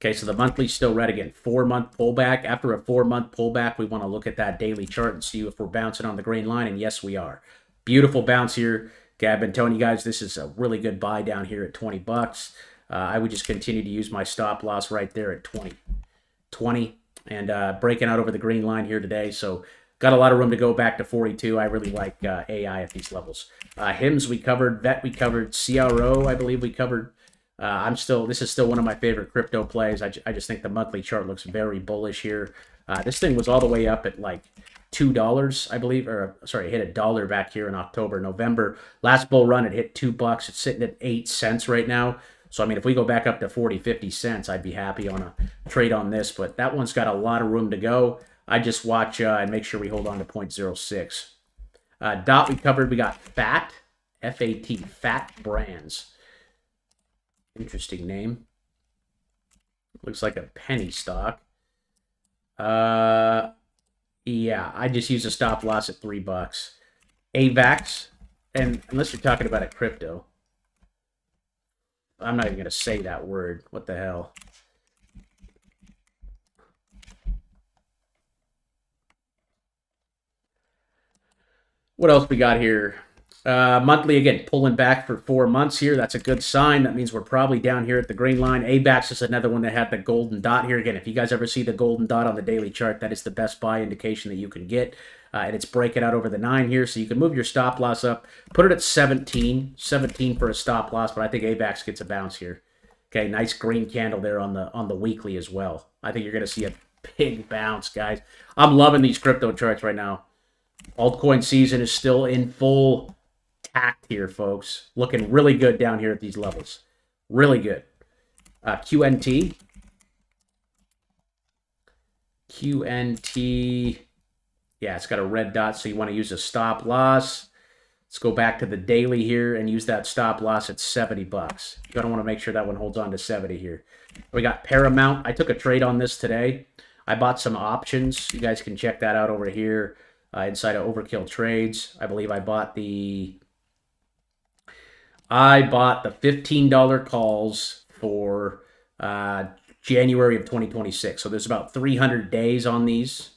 Okay, so the monthly's still red again. 4-month pullback. After a 4-month pullback, we want to look at that daily chart and see if we're bouncing on the green line, and yes, we are. Beautiful bounce here. Okay, I've been telling you guys this is a really good buy down here at 20 bucks. I would just continue to use my stop loss right there at 20, and breaking out over the green line here today. So got a lot of room to go back to 42. I really like AI at these levels. HIMS we covered, VET we covered, CRO I believe we covered. This is still one of my favorite crypto plays. I just think the monthly chart looks very bullish here. This thing was all the way up at like $2, I believe, or sorry, it hit $1 back here in October, November. Last bull run, it hit $2. It's sitting at 8 cents right now. So, I mean, if we go back up to 40, 50 cents, I'd be happy on a trade on this, but that one's got a lot of room to go. I just watch and make sure we hold on to 0.06. DOT we covered. We got FAT, F-A-T, FAT Brands. Interesting name. Looks like a penny stock. Yeah, I just use a stop loss at $3. AVAX, and unless you're talking about a crypto, I'm not even going to say that word. What the hell? What else we got here? Monthly, again, pulling back for 4 months here. That's a good sign. That means we're probably down here at the green line. ABAX is another one that had the golden dot here. Again, if you guys ever see the golden dot on the daily chart, that is the best buy indication that you can get. And it's breaking out over the 9 here, so you can move your stop loss up. Put it at 17 for a stop loss, but I think ABAX gets a bounce here. Okay, nice green candle there on the weekly as well. I think you're going to see a big bounce, guys. I'm loving these crypto charts right now. Altcoin season is still in full tact here, folks. Looking really good down here at these levels. Really good. QNT. Yeah, it's got a red dot, so you want to use a stop loss. Let's go back to the daily here and use that stop loss at 70 bucks. You're going to want to make sure that one holds on to 70 here. We got Paramount. I took a trade on this today. I bought some options. You guys can check that out over here inside of Overkill Trades. I believe I bought the $15 calls for January of 2026. So there's about 300 days on these.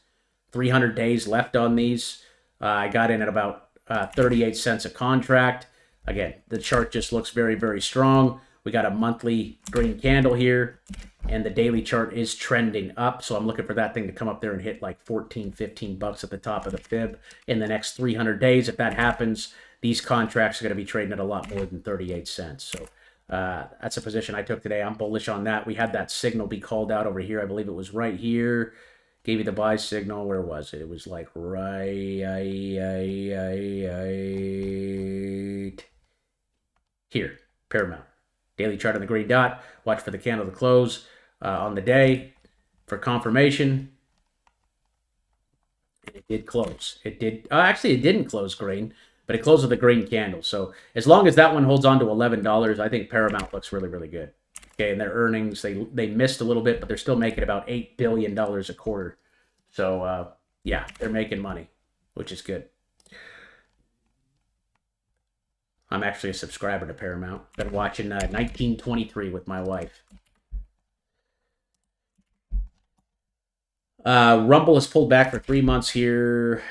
300 days left on these. I got in at about 38 cents a contract. Again, the chart just looks very, very strong. We got a monthly green candle here, and the daily chart is trending up. So I'm looking for that thing to come up there and hit like 14, 15 bucks at the top of the fib in the next 300 days. If that happens, these contracts are going to be trading at a lot more than 38 cents. So that's a position I took today. I'm bullish on that. We had that signal be called out over here. I believe it was right here. Gave you the buy signal. Where was it? It was like right here. Paramount. Daily chart on the green dot. Watch for the candle to close on the day for confirmation. It did close. It did. Actually, it didn't close green, but it closed with a green candle. So as long as that one holds on to $11, I think Paramount looks really, really good. Okay, and their earnings, they missed a little bit, but they're still making about $8 billion a quarter. So yeah, they're making money, which is good. I'm actually a subscriber to Paramount. Been watching 1923 with my wife. Rumble has pulled back for 3 months here.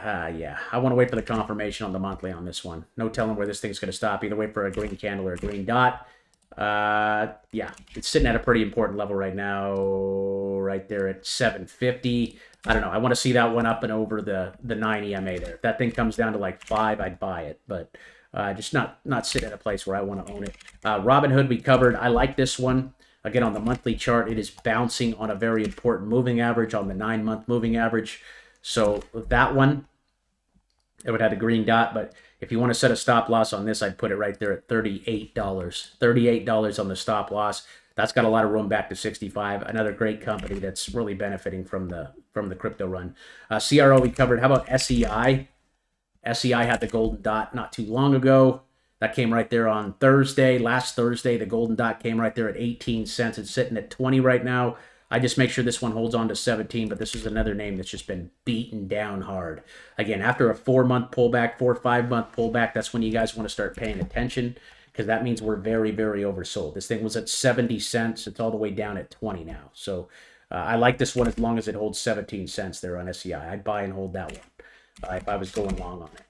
Yeah, I want to wait for the confirmation on the monthly on this one. No telling where this thing's going to stop. Either wait for a green candle or a green dot. Yeah, it's sitting at a pretty important level right now, right there at 750. I don't know. I want to see that one up and over the 9 EMA there. If that thing comes down to like 5, I'd buy it, but just not sit at a place where I want to own it. Robinhood we covered. I like this one. Again, on the monthly chart, it is bouncing on a very important moving average, on the 9-month moving average. So with that one, it would have a green dot, but if you want to set a stop loss on this, I'd put it right there at $38. $38 on the stop loss. That's got a lot of room back to 65. Another great company that's really benefiting from the crypto run. CRO we covered. How about SEI? SEI had the golden dot not too long ago. That came right there on Thursday. Last Thursday, the golden dot came right there at 18 cents. It's sitting at 20 right now. I just make sure this one holds on to 17, but this is another name that's just been beaten down hard. Again, after a 4-month pullback, 4 or 5-month pullback, that's when you guys want to start paying attention, because that means we're very, very oversold. This thing was at 70 cents. It's all the way down at 20 now. So I like this one as long as it holds 17 cents there on SEI. I'd buy and hold that one if I was going long on it.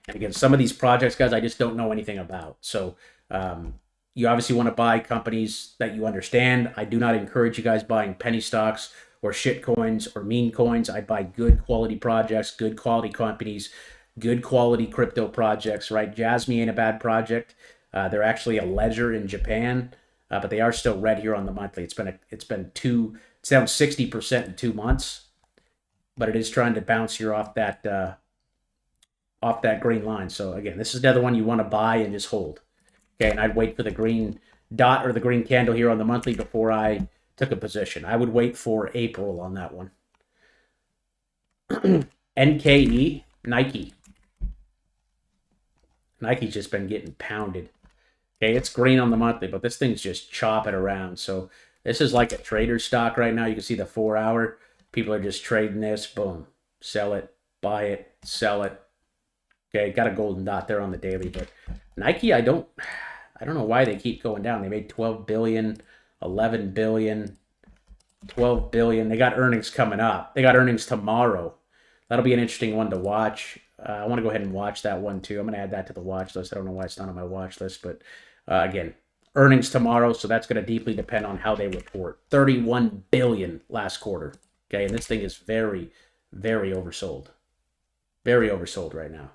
And again, some of these projects, guys, I just don't know anything about. So you obviously want to buy companies that you understand. I do not encourage you guys buying penny stocks or shit coins or meme coins. I buy good quality projects, good quality companies, good quality crypto projects, right? Jasmine ain't a bad project. They're actually a ledger in Japan, but they are still red here on the monthly. It's down 60% in 2 months, but it is trying to bounce here off that green line. So again, this is another one you want to buy and just hold. Okay, and I'd wait for the green dot or the green candle here on the monthly before I took a position. I would wait for April on that one. NKE, Nike. Nike's just been getting pounded. Okay, it's green on the monthly, but this thing's just chopping around. So this is like a trader stock right now. You can see the 4-hour. People are just trading this. Boom. Sell it. Buy it. Sell it. Okay, got a golden dot there on the daily, but Nike, I don't know why they keep going down. They made 12 billion, 11 billion, 12 billion. They got earnings coming up. They got earnings tomorrow. That'll be an interesting one to watch. I want to go ahead and watch that one too. I'm going to add that to the watch list. I don't know why it's not on my watch list, but again, earnings tomorrow, so that's going to deeply depend on how they report. 31 billion last quarter. Okay, and this thing is very, very oversold. Very oversold right now.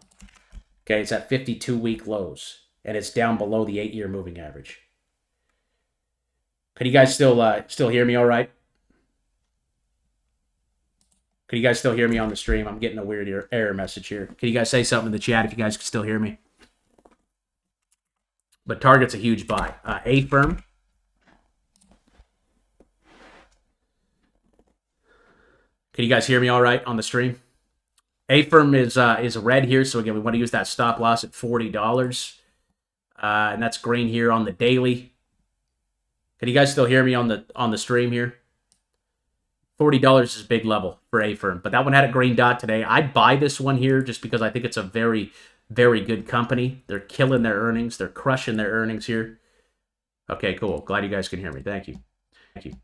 Okay, it's at 52-week lows, and it's down below the 8-year moving average. Can you guys still hear me all right? Can you guys still hear me on the stream? I'm getting a weird error message here. Can you guys say something in the chat if you guys can still hear me? But Target's a huge buy. A-Firm. Can you guys hear me all right on the stream? A-Firm is red here, so again, we want to use that stop loss at $40. And that's green here on the daily. Can you guys still hear me on the stream here? $40 is a big level for A-Firm, but that one had a green dot today. I'd buy this one here just because I think it's a very, very good company. They're killing their earnings. They're crushing their earnings here. Okay, cool. Glad you guys can hear me. Thank you. Thank you.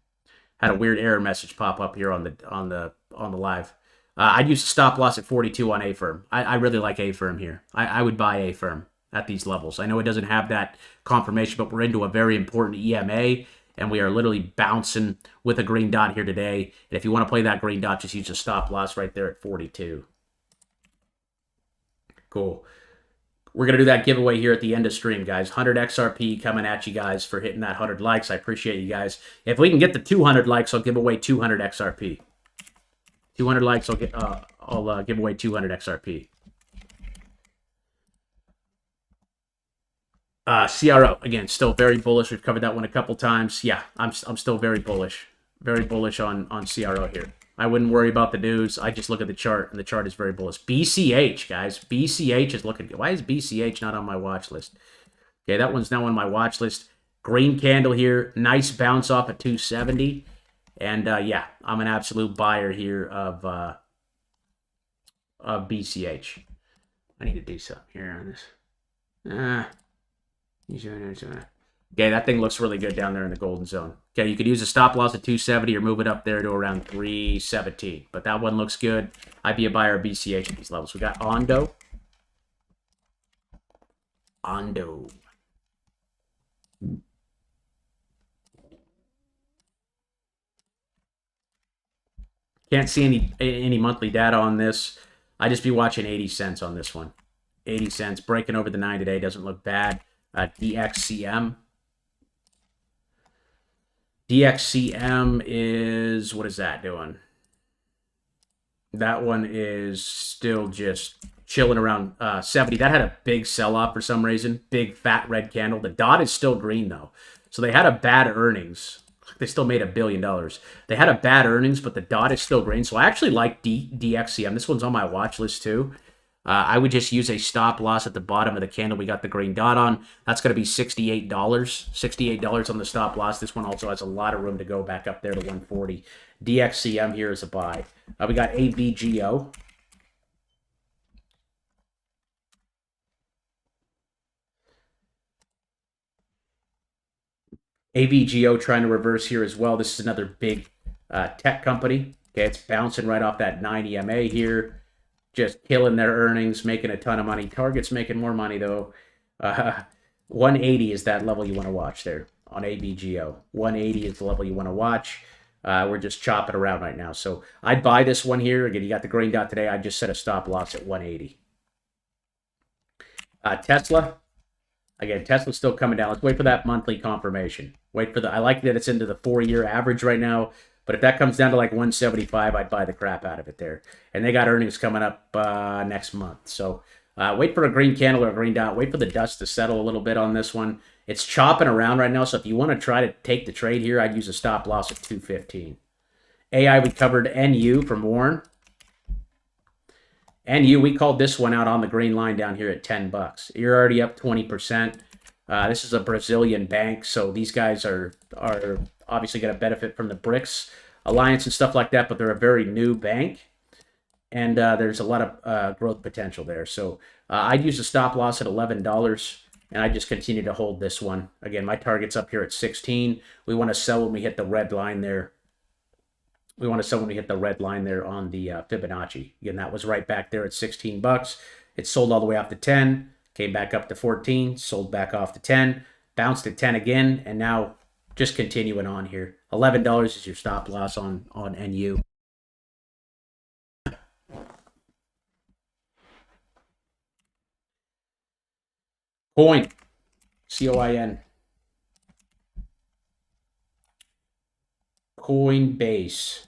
Had a weird error message pop up here on the live. I'd use a stop loss at 42 on A-Firm. I really like A-Firm here. I would buy A-Firm at these levels. I know it doesn't have that confirmation, but we're into a very important EMA, and we are literally bouncing with a green dot here today. And if you want to play that green dot, just use a stop loss right there at 42. Cool. We're going to do that giveaway here at the end of stream, guys. 100 XRP coming at you guys for hitting that 100 likes. I appreciate you guys. If we can get the 200 likes, I'll give away 200 XRP. 200 likes, I'll give away 200 XRP. CRO, again, still very bullish. We've covered that one a couple times. Yeah, I'm still very bullish. Very bullish on CRO here. I wouldn't worry about the news. I just look at the chart, and the chart is very bullish. BCH, guys. BCH is looking good. Why is BCH not on my watch list? Okay, that one's now on my watch list. Green candle here. Nice bounce off at 270. And, yeah, I'm an absolute buyer here of BCH. I need to do something here on this. Okay, that thing looks really good down there in the golden zone. Okay, you could use a stop loss at 270 or move it up there to around 317. But that one looks good. I'd be a buyer of BCH at these levels. We got Ondo. Can't see any monthly data on this. I just be watching 80 cents on this one. 80 cents. Breaking over the 9 today. Doesn't look bad. DXCM. DXCM is... What is that doing? That one is still just chilling around 70. That had a big sell-off for some reason. Big, fat red candle. The dot is still green, though. So they had a bad earnings. They still made $1 billion. They had a bad earnings, but the dot is still green. So I actually like DXCM. This one's on my watch list, too. I would just use a stop loss at the bottom of the candle we got the green dot on. That's going to be $68. $68 on the stop loss. This one also has a lot of room to go back up there to 140. DXCM here is a buy. We got AVGO. AVGO trying to reverse here as well. This is another big tech company. Okay, it's bouncing right off that 9 EMA here. Just killing their earnings, making a ton of money. Target's making more money, though. 180 is that level you want to watch there on AVGO. 180 is the level you want to watch. We're just chopping around right now. So I'd buy this one here. Again, you got the green dot today. I just set a stop loss at 180. Tesla. Again, Tesla's still coming down. Let's wait for that monthly confirmation. Wait for the... I like that it's into the 4-year average right now. But if that comes down to like 175, I'd buy the crap out of it there. And they got earnings coming up next month. So wait for a green candle or a green dot. Wait for the dust to settle a little bit on this one. It's chopping around right now. So if you want to try to take the trade here, I'd use a stop loss at 215. AI, we covered NU from Warren. NU, we called this one out on the green line down here at $10. You're already up 20%. This is a Brazilian bank, so these guys are obviously going to benefit from the BRICS alliance and stuff like that, but they're a very new bank, and there's a lot of growth potential there. So I'd use a stop loss at $11, and I just continue to hold this one. Again, my target's up here at 16. We want to sell when we hit the red line there. We want to sell when we hit the red line there on the Fibonacci. Again, that was right back there at $16. It sold all the way off to 10, came back up to 14, sold back off to 10, bounced at 10 again, and now just continuing on here. $11 is your stop loss on NU. Coin. COIN. Coinbase.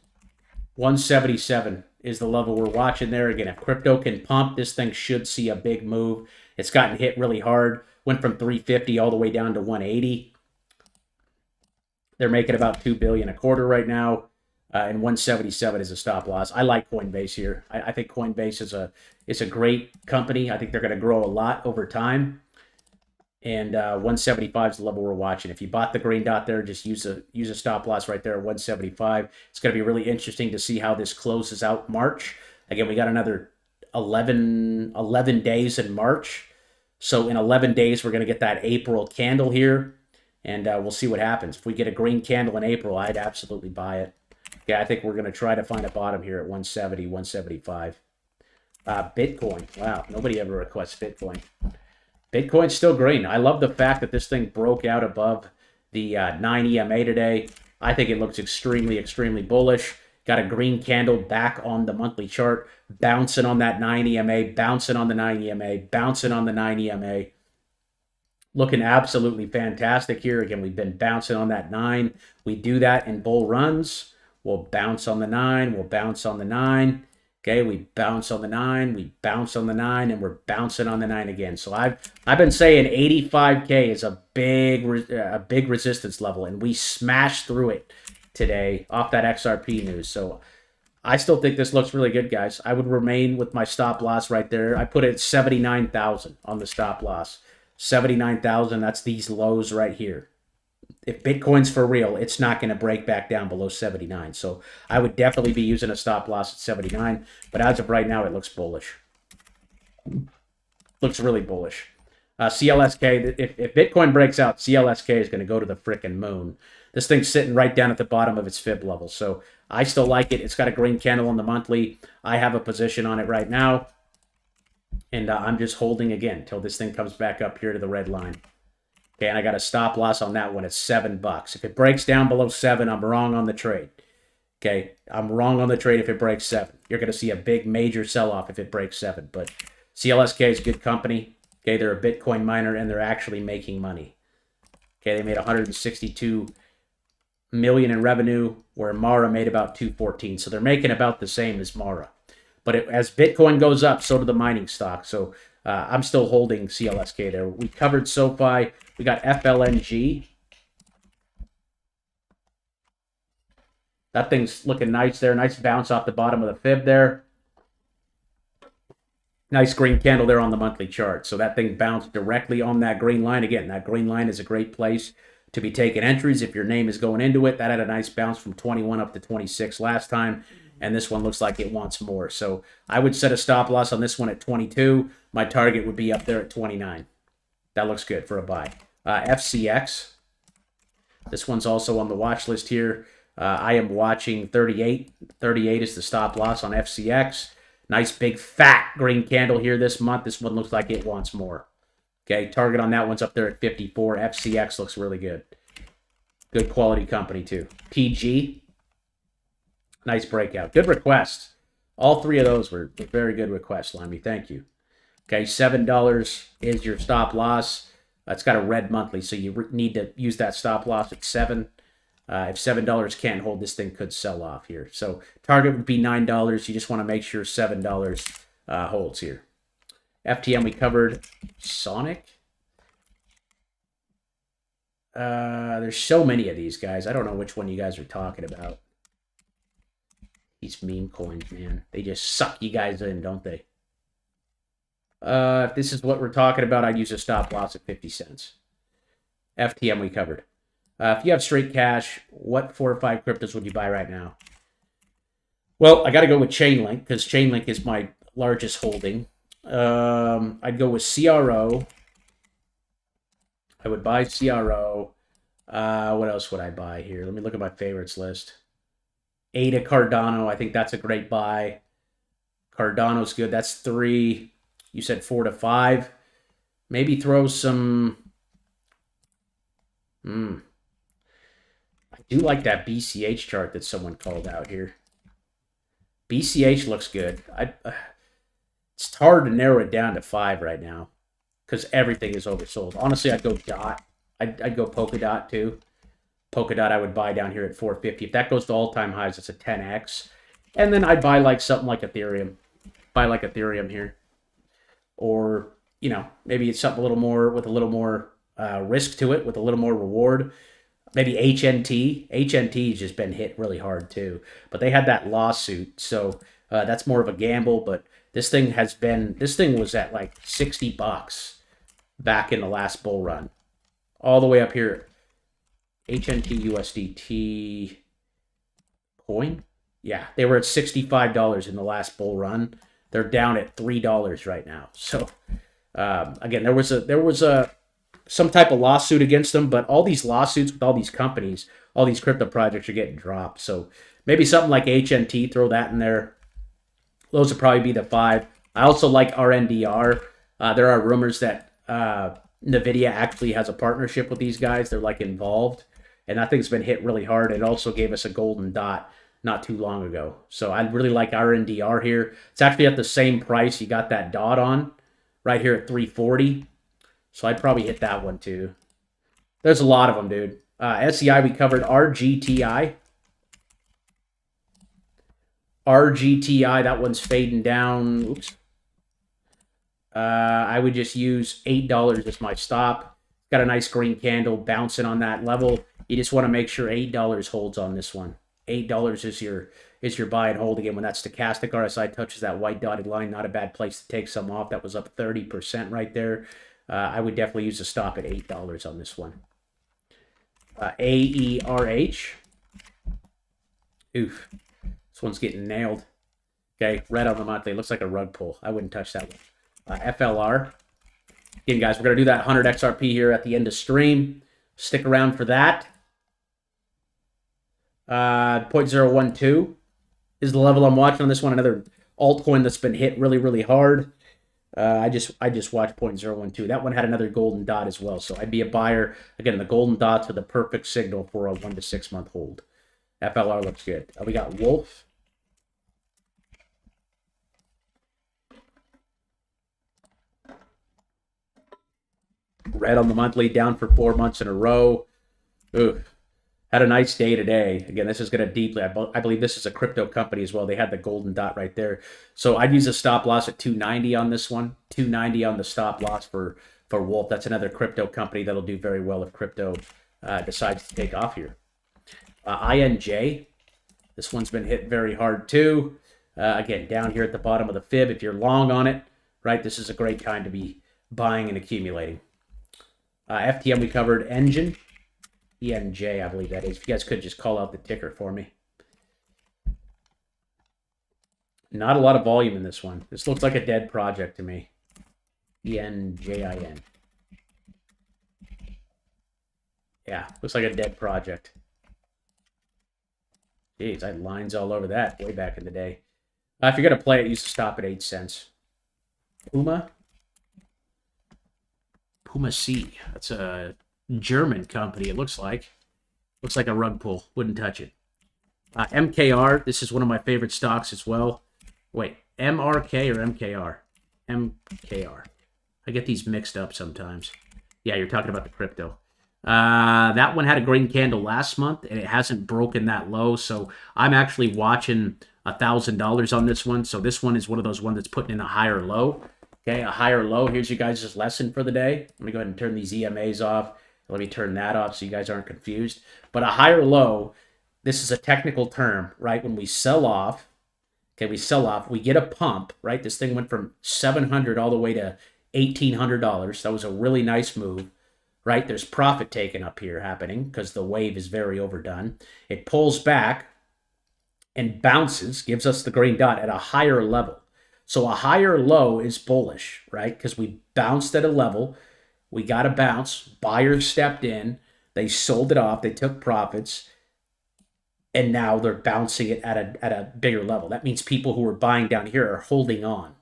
177 is the level we're watching there. Again, if crypto can pump, this thing should see a big move. It's gotten hit really hard. Went from 350 all the way down to 180. They're making about $2 billion a quarter right now. And 177 is a stop loss. I like Coinbase here. I think Coinbase is a great company. I think they're going to grow a lot over time. And 175 is the level we're watching. If you bought the green dot there, just use a stop loss right there at 175. It's going to be really interesting to see how this closes out March. Again, we got another 11 days in March. So in 11 days, we're going to get that April candle here. And we'll see what happens. If we get a green candle in April, I'd absolutely buy it. Yeah, I think we're going to try to find a bottom here at 170, 175. Bitcoin. Wow, nobody ever requests Bitcoin. Bitcoin's still green. I love the fact that this thing broke out above the 9 EMA today. I think it looks extremely, extremely bullish. Got a green candle back on the monthly chart, bouncing on that 9 EMA, bouncing on the 9 EMA, bouncing on the 9 EMA. Looking absolutely fantastic here. Again, we've been bouncing on that 9. We do that in bull runs. We'll bounce on the 9. We'll bounce on the 9. Okay, we bounce on the 9, we bounce on the 9, and we're bouncing on the 9 again. So I've been saying 85K is a big resistance level, and we smashed through it today off that XRP news. So I still think this looks really good, guys. I would remain with my stop loss right there. I put it at 79,000 on the stop loss. 79,000, that's these lows right here. If Bitcoin's for real, it's not going to break back down below 79. So I would definitely be using a stop loss at 79. But as of right now, it looks bullish. Looks really bullish. CLSK, if Bitcoin breaks out, CLSK is going to go to the frickin' moon. This thing's sitting right down at the bottom of its fib level. So I still like it. It's got a green candle on the monthly. I have a position on it right now. And I'm just holding again until this thing comes back up here to the red line. Okay, and I got a stop loss on that one at $7. If it breaks down below 7, I'm wrong on the trade. Okay, I'm wrong on the trade if it breaks 7. You're going to see a big major sell-off if it breaks 7. But CLSK is a good company. Okay, they're a Bitcoin miner, and they're actually making money. Okay, they made 162 million in revenue, where Mara made about 214. So they're making about the same as Mara. But as Bitcoin goes up, so do the mining stocks. So I'm still holding CLSK there. We covered SoFi. We got FLNG. That thing's looking nice there. Nice bounce off the bottom of the fib there. Nice green candle there on the monthly chart. So that thing bounced directly on that green line. Again, that green line is a great place to be taking entries if your name is going into it. That had a nice bounce from 21 up to 26 last time. And this one looks like it wants more. So I would set a stop loss on this one at 22. My target would be up there at 29. That looks good for a buy. FCX. This one's also on the watch list here. I am watching 38. 38 is the stop loss on FCX. Nice big fat green candle here this month. This one looks like it wants more. Okay, target on that one's up there at 54. FCX looks really good. Good quality company too. PG. Nice breakout. Good request. All three of those were very good requests, Limey. Thank you. Okay, $7 is your stop loss. It's got a red monthly, so you need to use that stop loss at 7. If $7 can't hold, this thing could sell off here. So target would be $9. You just want to make sure $7 holds here. FTM we covered. Sonic. There's so many of these guys. I don't know which one you guys are talking about. These meme coins, man. They just suck you guys in, don't they? If this is what we're talking about, I'd use a stop loss at 50 cents. FTM we covered. If you have straight cash, what 4 or 5 cryptos would you buy right now? Well, I got to go with Chainlink because Chainlink is my largest holding. I'd go with CRO. I would buy CRO. What else would I buy here? Let me look at my favorites list. Ada Cardano. I think that's a great buy. Cardano's good. That's 3. You said 4 to 5. Maybe throw some... I do like that BCH chart that someone called out here. BCH looks good. It's hard to narrow it down to 5 right now because everything is oversold. Honestly, I'd go DOT. I'd go Polkadot too. Polkadot I would buy down here at 450. If that goes to all-time highs, it's a 10x. And then I'd buy like something like Ethereum. Buy like Ethereum here. Or, you know, maybe it's something a little more with a little more risk to it, with a little more reward. Maybe HNT. HNT's just been hit really hard too. But they had that lawsuit, so that's more of a gamble. But this thing was at like $60 back in the last bull run. All the way up here. HNT USDT coin? Yeah, they were at $65 in the last bull run. They're down at $3 right now. So again, there was some type of lawsuit against them, but all these lawsuits with all these companies, all these crypto projects are getting dropped. So maybe something like HNT, throw that in there. Those would probably be the 5. I also like RNDR. There are rumors that Nvda actually has a partnership with these guys. They're like involved, and that thing's been hit really hard. It also gave us a golden dot not too long ago. So I really like RNDR here. It's actually at the same price you got that dot on right here at 340. So I'd probably hit that one too. There's a lot of them, dude. SCI we covered. RGTI. RGTI, that one's fading down. Oops. I would just use $8 as my stop. Got a nice green candle bouncing on that level. You just want to make sure $8 holds on this one. $8 is is your buy and hold. Again, when that stochastic RSI touches that white dotted line, not a bad place to take some off. That was up 30% right there. I would definitely use a stop at $8 on this one. AERH. Oof. This one's getting nailed. Okay, red on the monthly. Looks like a rug pull. I wouldn't touch that one. FLR. Again, guys, we're going to do that 100 XRP here at the end of stream. Stick around for that. 0.012 is the level I'm watching on this one. Another altcoin that's been hit really, really hard. I just watched 0.012. That one had another golden dot as well. So I'd be a buyer. Again, the golden dots are the perfect signal for a 1 to 6 month hold. FLR looks good. We got Wolf. Red on the monthly, down for 4 months in a row. Ooh, had a nice day today. Again, this is going to deeply, I believe this is a crypto company as well. They had the golden dot right there. So I'd use a stop loss at 290 on this one. 290 on the stop loss for Wolf. That's another crypto company that'll do very well if crypto decides to take off here. INJ. This one's been hit very hard too. Again, down here at the bottom of the fib. If you're long on it, right, this is a great time to be buying and accumulating. FTM we covered. Engine. ENJ, I believe that is. If you guys could just call out the ticker for me. Not a lot of volume in this one. This looks like a dead project to me. ENJIN. Yeah, looks like a dead project. Jeez, I had lines all over that way back in the day. If you're going to play it, use to stop at 8 cents. Puma. Puma C. That's a German company, it looks like. Looks like a rug pull. Wouldn't touch it. MKR. This is one of my favorite stocks as well. Wait, MRK or MKR? MKR. I get these mixed up sometimes. Yeah, you're talking about the crypto. That one had a green candle last month, and it hasn't broken that low. So I'm actually watching $1,000 on this one. So this one is one of those ones that's putting in a higher low. Okay, a higher low. Here's you guys' lesson for the day. Let me go ahead and turn these EMAs off. Let me turn that off so you guys aren't confused. But a higher low, this is a technical term, right? When we sell off, okay, we get a pump, right? This thing went from $700 all the way to $1,800. That was a really nice move, right? There's profit taken up here happening because the wave is very overdone. It pulls back and bounces, gives us the green dot at a higher level. So a higher low is bullish, right? Because we bounced at a level. We got a bounce. Buyers stepped in. They sold it off. They took profits. And now they're bouncing it at a bigger level. That means people who are buying down here are holding on.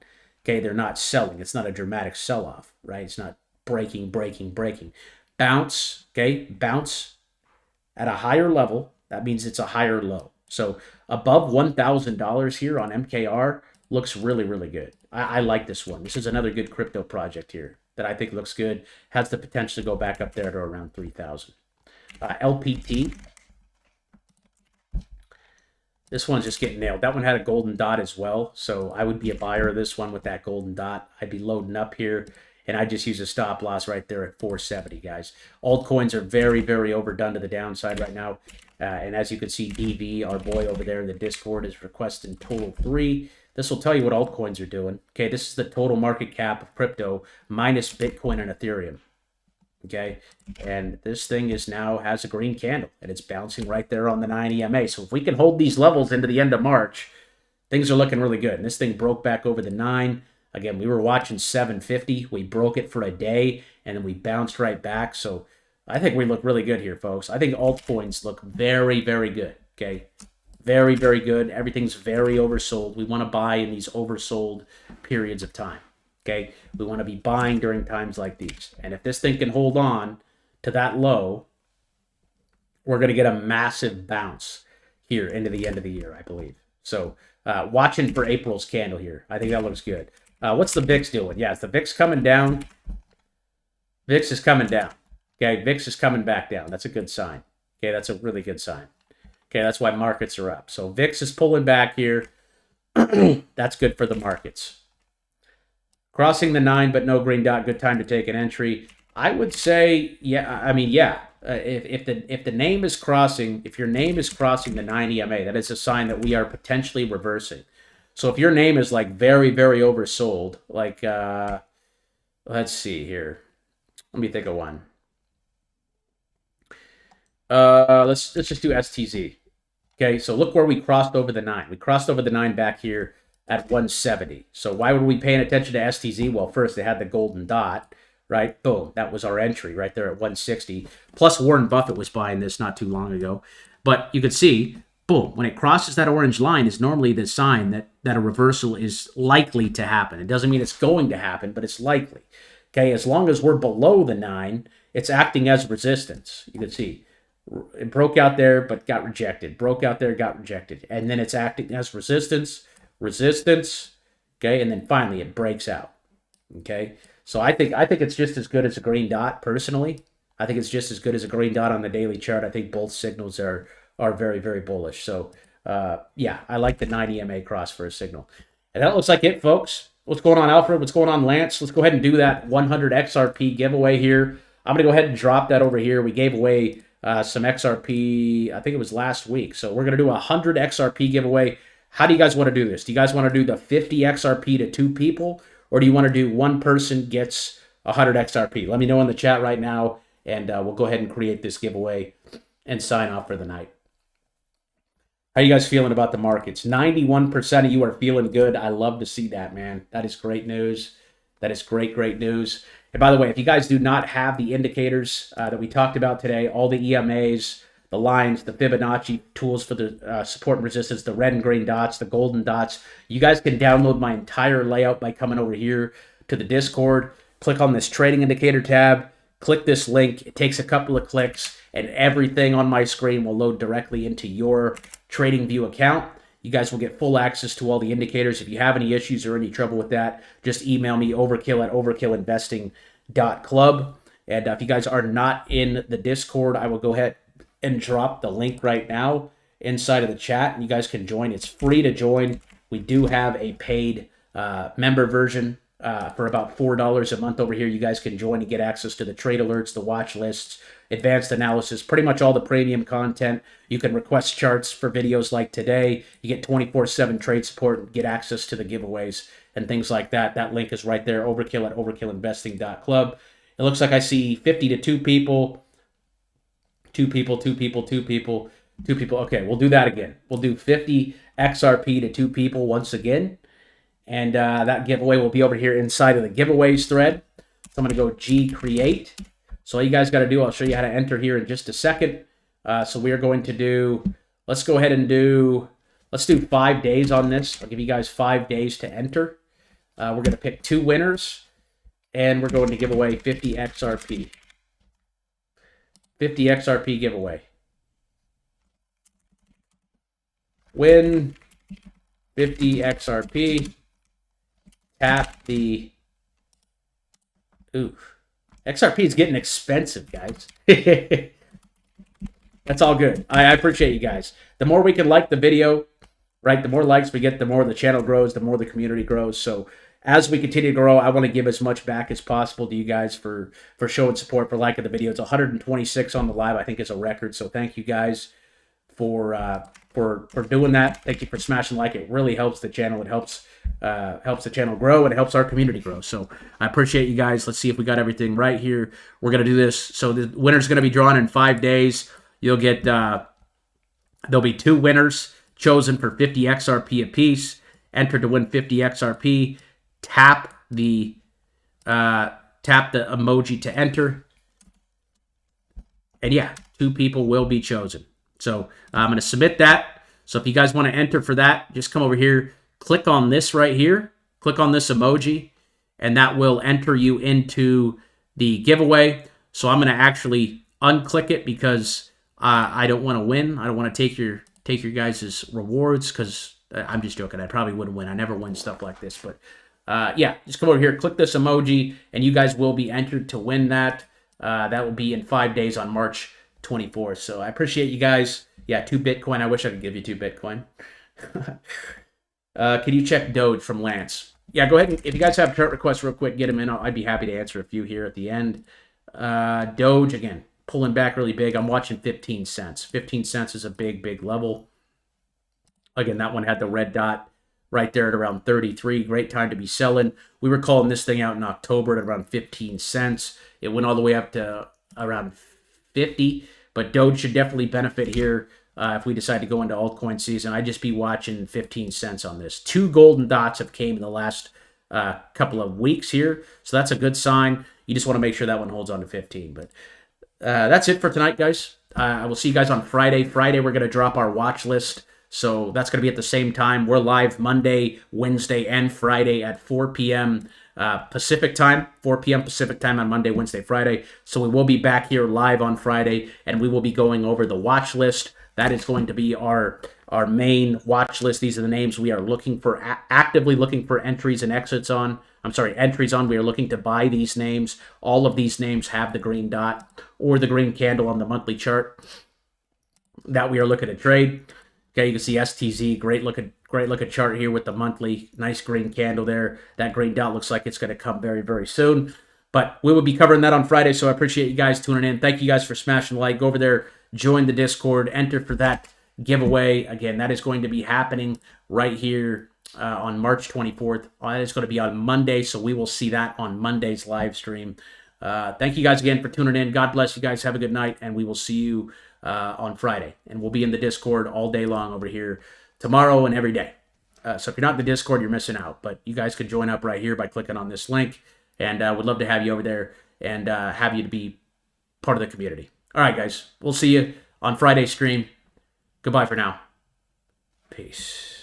Okay, they're not selling. It's not a dramatic sell-off, right? It's not breaking. Bounce, okay? Bounce at a higher level. That means it's a higher low. So above $1,000 here on MKR, looks really, really good. I like this one. This is another good crypto project here that I think looks good. Has the potential to go back up there to around 3,000. LPT. This one's just getting nailed. That one had a golden dot as well. So I would be a buyer of this one with that golden dot. I'd be loading up here. And I just use a stop loss right there at 470, guys. Altcoins are very, very overdone to the downside right now. And as you can see, DV, our boy over there in the Discord, is requesting total 3. This will tell you what altcoins are doing. Okay, this is the total market cap of crypto minus Bitcoin and Ethereum. Okay, and this thing is now has a green candle, and it's bouncing right there on the 9 EMA. So if we can hold these levels into the end of March, things are looking really good. And this thing broke back over the 9. Again, we were watching 750. We broke it for a day, and then we bounced right back. So I think we look really good here, folks. I think altcoins look very, very good. Okay. Very, very good. Everything's very oversold. We want to buy in these oversold periods of time. Okay? We want to be buying during times like these. And if this thing can hold on to that low, we're going to get a massive bounce here into the end of the year, I believe. So watching for April's candle here. I think that looks good. What's the VIX doing? Yeah, is the VIX coming down? VIX is coming down. Okay, VIX is coming back down. That's a good sign. Okay, that's a really good sign. Okay, that's why markets are up. So VIX is pulling back here. That's good for the markets. Crossing the 9, but no green dot. Good time to take an entry. I would say, yeah. I mean, yeah. if the name is crossing, if your name is crossing the 9 EMA, that is a sign that we are potentially reversing. So if your name is like very, very oversold, like let's see here. Let me think of one. Let's just do STZ. Okay, so look where we crossed over the 9. We crossed over the 9 back here at 170. So why were we paying attention to STZ? Well, first they had the golden dot, right? Boom, that was our entry right there at 160. Plus Warren Buffett was buying this not too long ago. But you could see, boom, when it crosses that orange line is normally the sign that a reversal is likely to happen. It doesn't mean it's going to happen, but it's likely. Okay, as long as we're below the 9, it's acting as resistance. You can see it broke out there, but got rejected. Broke out there, got rejected. And then it's acting as resistance, okay? And then finally it breaks out, okay? So I think it's just as good as a green dot, personally. I think it's just as good as a green dot on the daily chart. I think both signals are very, very bullish. So, yeah, I like the 9 EMA cross for a signal. And that looks like it, folks. What's going on, Alfred? What's going on, Lance? Let's go ahead and do that 100 XRP giveaway here. I'm going to go ahead and drop that over here. We gave away some XRP, I think it was last week. So we're going to do a 100 XRP giveaway. How do you guys want to do this? Do you guys want to do the 50 XRP to 2 people? Or do you want to do 1 person gets 100 XRP? Let me know in the chat right now, and we'll go ahead and create this giveaway and sign off for the night. How you guys feeling about the markets? 91% of you are feeling good. I love to see that, man. That is great news. That is great, great news. And by the way, if you guys do not have the indicators that we talked about today, all the EMAs, the lines, the Fibonacci tools for the support and resistance, the red and green dots, the golden dots, you guys can download my entire layout by coming over here to the Discord. Click on this trading indicator tab. Click this link. It takes a couple of clicks, and everything on my screen will load directly into your TradingView account. You guys will get full access to all the indicators. If you have any issues or any trouble with that, just email me, overkill@overkillinvesting.club. And if you guys are not in the Discord, I will go ahead and drop the link right now inside of the chat, and you guys can join. It's free to join. We do have a paid member version for about $4 a month over here. You guys can join and get access to the trade alerts, the watch lists, advanced analysis, pretty much all the premium content. You can request charts for videos like today. You get 24/7 trade support and get access to the giveaways and things like that. That link is right there, overkill@overkillinvesting.club. It looks like I see 50 to 2 people. 2 people, 2 people, 2 people, 2 people. Okay, we'll do that again. We'll do 50 XRP to 2 people once again. And that giveaway will be over here inside of the giveaways thread. So I'm going to go G create. So all you guys got to do, I'll show you how to enter here in just a second. So we are going to do, let's go ahead and let's do 5 days on this. I'll give you guys 5 days to enter. We're going to pick 2 winners, and we're going to give away 50 XRP. 50 XRP giveaway. Win 50 XRP. Tap the... Ooh. XRP is getting expensive, guys. That's all good. I appreciate you guys. The more we can like the video, right, the more likes we get, the more the channel grows, the more the community grows. So as we continue to grow, I want to give as much back as possible to you guys for showing support, for liking the video. It's 126 on the live, I think is a record. So thank you guys for doing that. Thank you for smashing like. It really helps the channel. It helps the channel grow, and it helps our community grow. So I appreciate you guys. Let's see if we got everything right here. We're going to do this. So the winner's going to be drawn in 5 days. You'll get, there'll be 2 winners chosen for 50 XRP apiece. Enter to win 50 XRP. Tap the emoji to enter. And yeah, 2 people will be chosen. So I'm going to submit that. So if you guys want to enter for that, just come over here, click on this right here, click on this emoji, and that will enter you into the giveaway. So I'm going to actually unclick it because I don't want to win. I don't want to take your guys' rewards, because I'm just joking. I probably wouldn't win. I never win stuff like this. But yeah, just come over here, click this emoji, and you guys will be entered to win that. That will be in 5 days on March 24th. So I appreciate you guys. Yeah, 2 Bitcoin. I wish I could give you 2 Bitcoin. Can you check Doge from Lance? Yeah, go ahead. And, if you guys have chart requests real quick, get them in. I'd be happy to answer a few here at the end. Doge, again, pulling back really big. I'm watching 15 cents. 15 cents is a big level. Again, that one had the red dot right there at around 33. Great time to be selling. We were calling this thing out in October at around 15 cents. It went all the way up to around 50. But Doge should definitely benefit here if we decide to go into altcoin season. I'd just be watching 15 cents on this. 2 golden dots have came in the last couple of weeks here. So that's a good sign. You just want to make sure that one holds on to 15. But that's it for tonight, guys. I will see you guys on Friday. Friday, we're going to drop our watch list. So that's going to be at the same time. We're live Monday, Wednesday, and Friday at 4 p.m. Pacific time. 4 p.m. Pacific time on Monday, Wednesday, Friday. So we will be back here live on Friday, and we will be going over the watch list. That is going to be our main watch list. These are the names we are looking for, actively looking for entries and exits on. Entries on. We are looking to buy these names. All of these names have the green dot or the green candle on the monthly chart that we are looking to trade. Okay, you can see STZ, great looking chart here with the monthly, nice green candle there. That green dot looks like it's going to come very soon. But we will be covering that on Friday, so I appreciate you guys tuning in. Thank you guys for smashing the like. Go over there, join the Discord, enter for that giveaway. Again, that is going to be happening right here on March 24th. That is going to be on Monday, so we will see that on Monday's live stream. Thank you guys again for tuning in. God bless you guys. Have a good night, and we will see you on Friday. And we'll be in the Discord all day long over here tomorrow and every day. So if you're not in the Discord, you're missing out. But you guys could join up right here by clicking on this link. And would love to have you over there and have you to be part of the community. All right, guys. We'll see you on Friday's stream. Goodbye for now. Peace.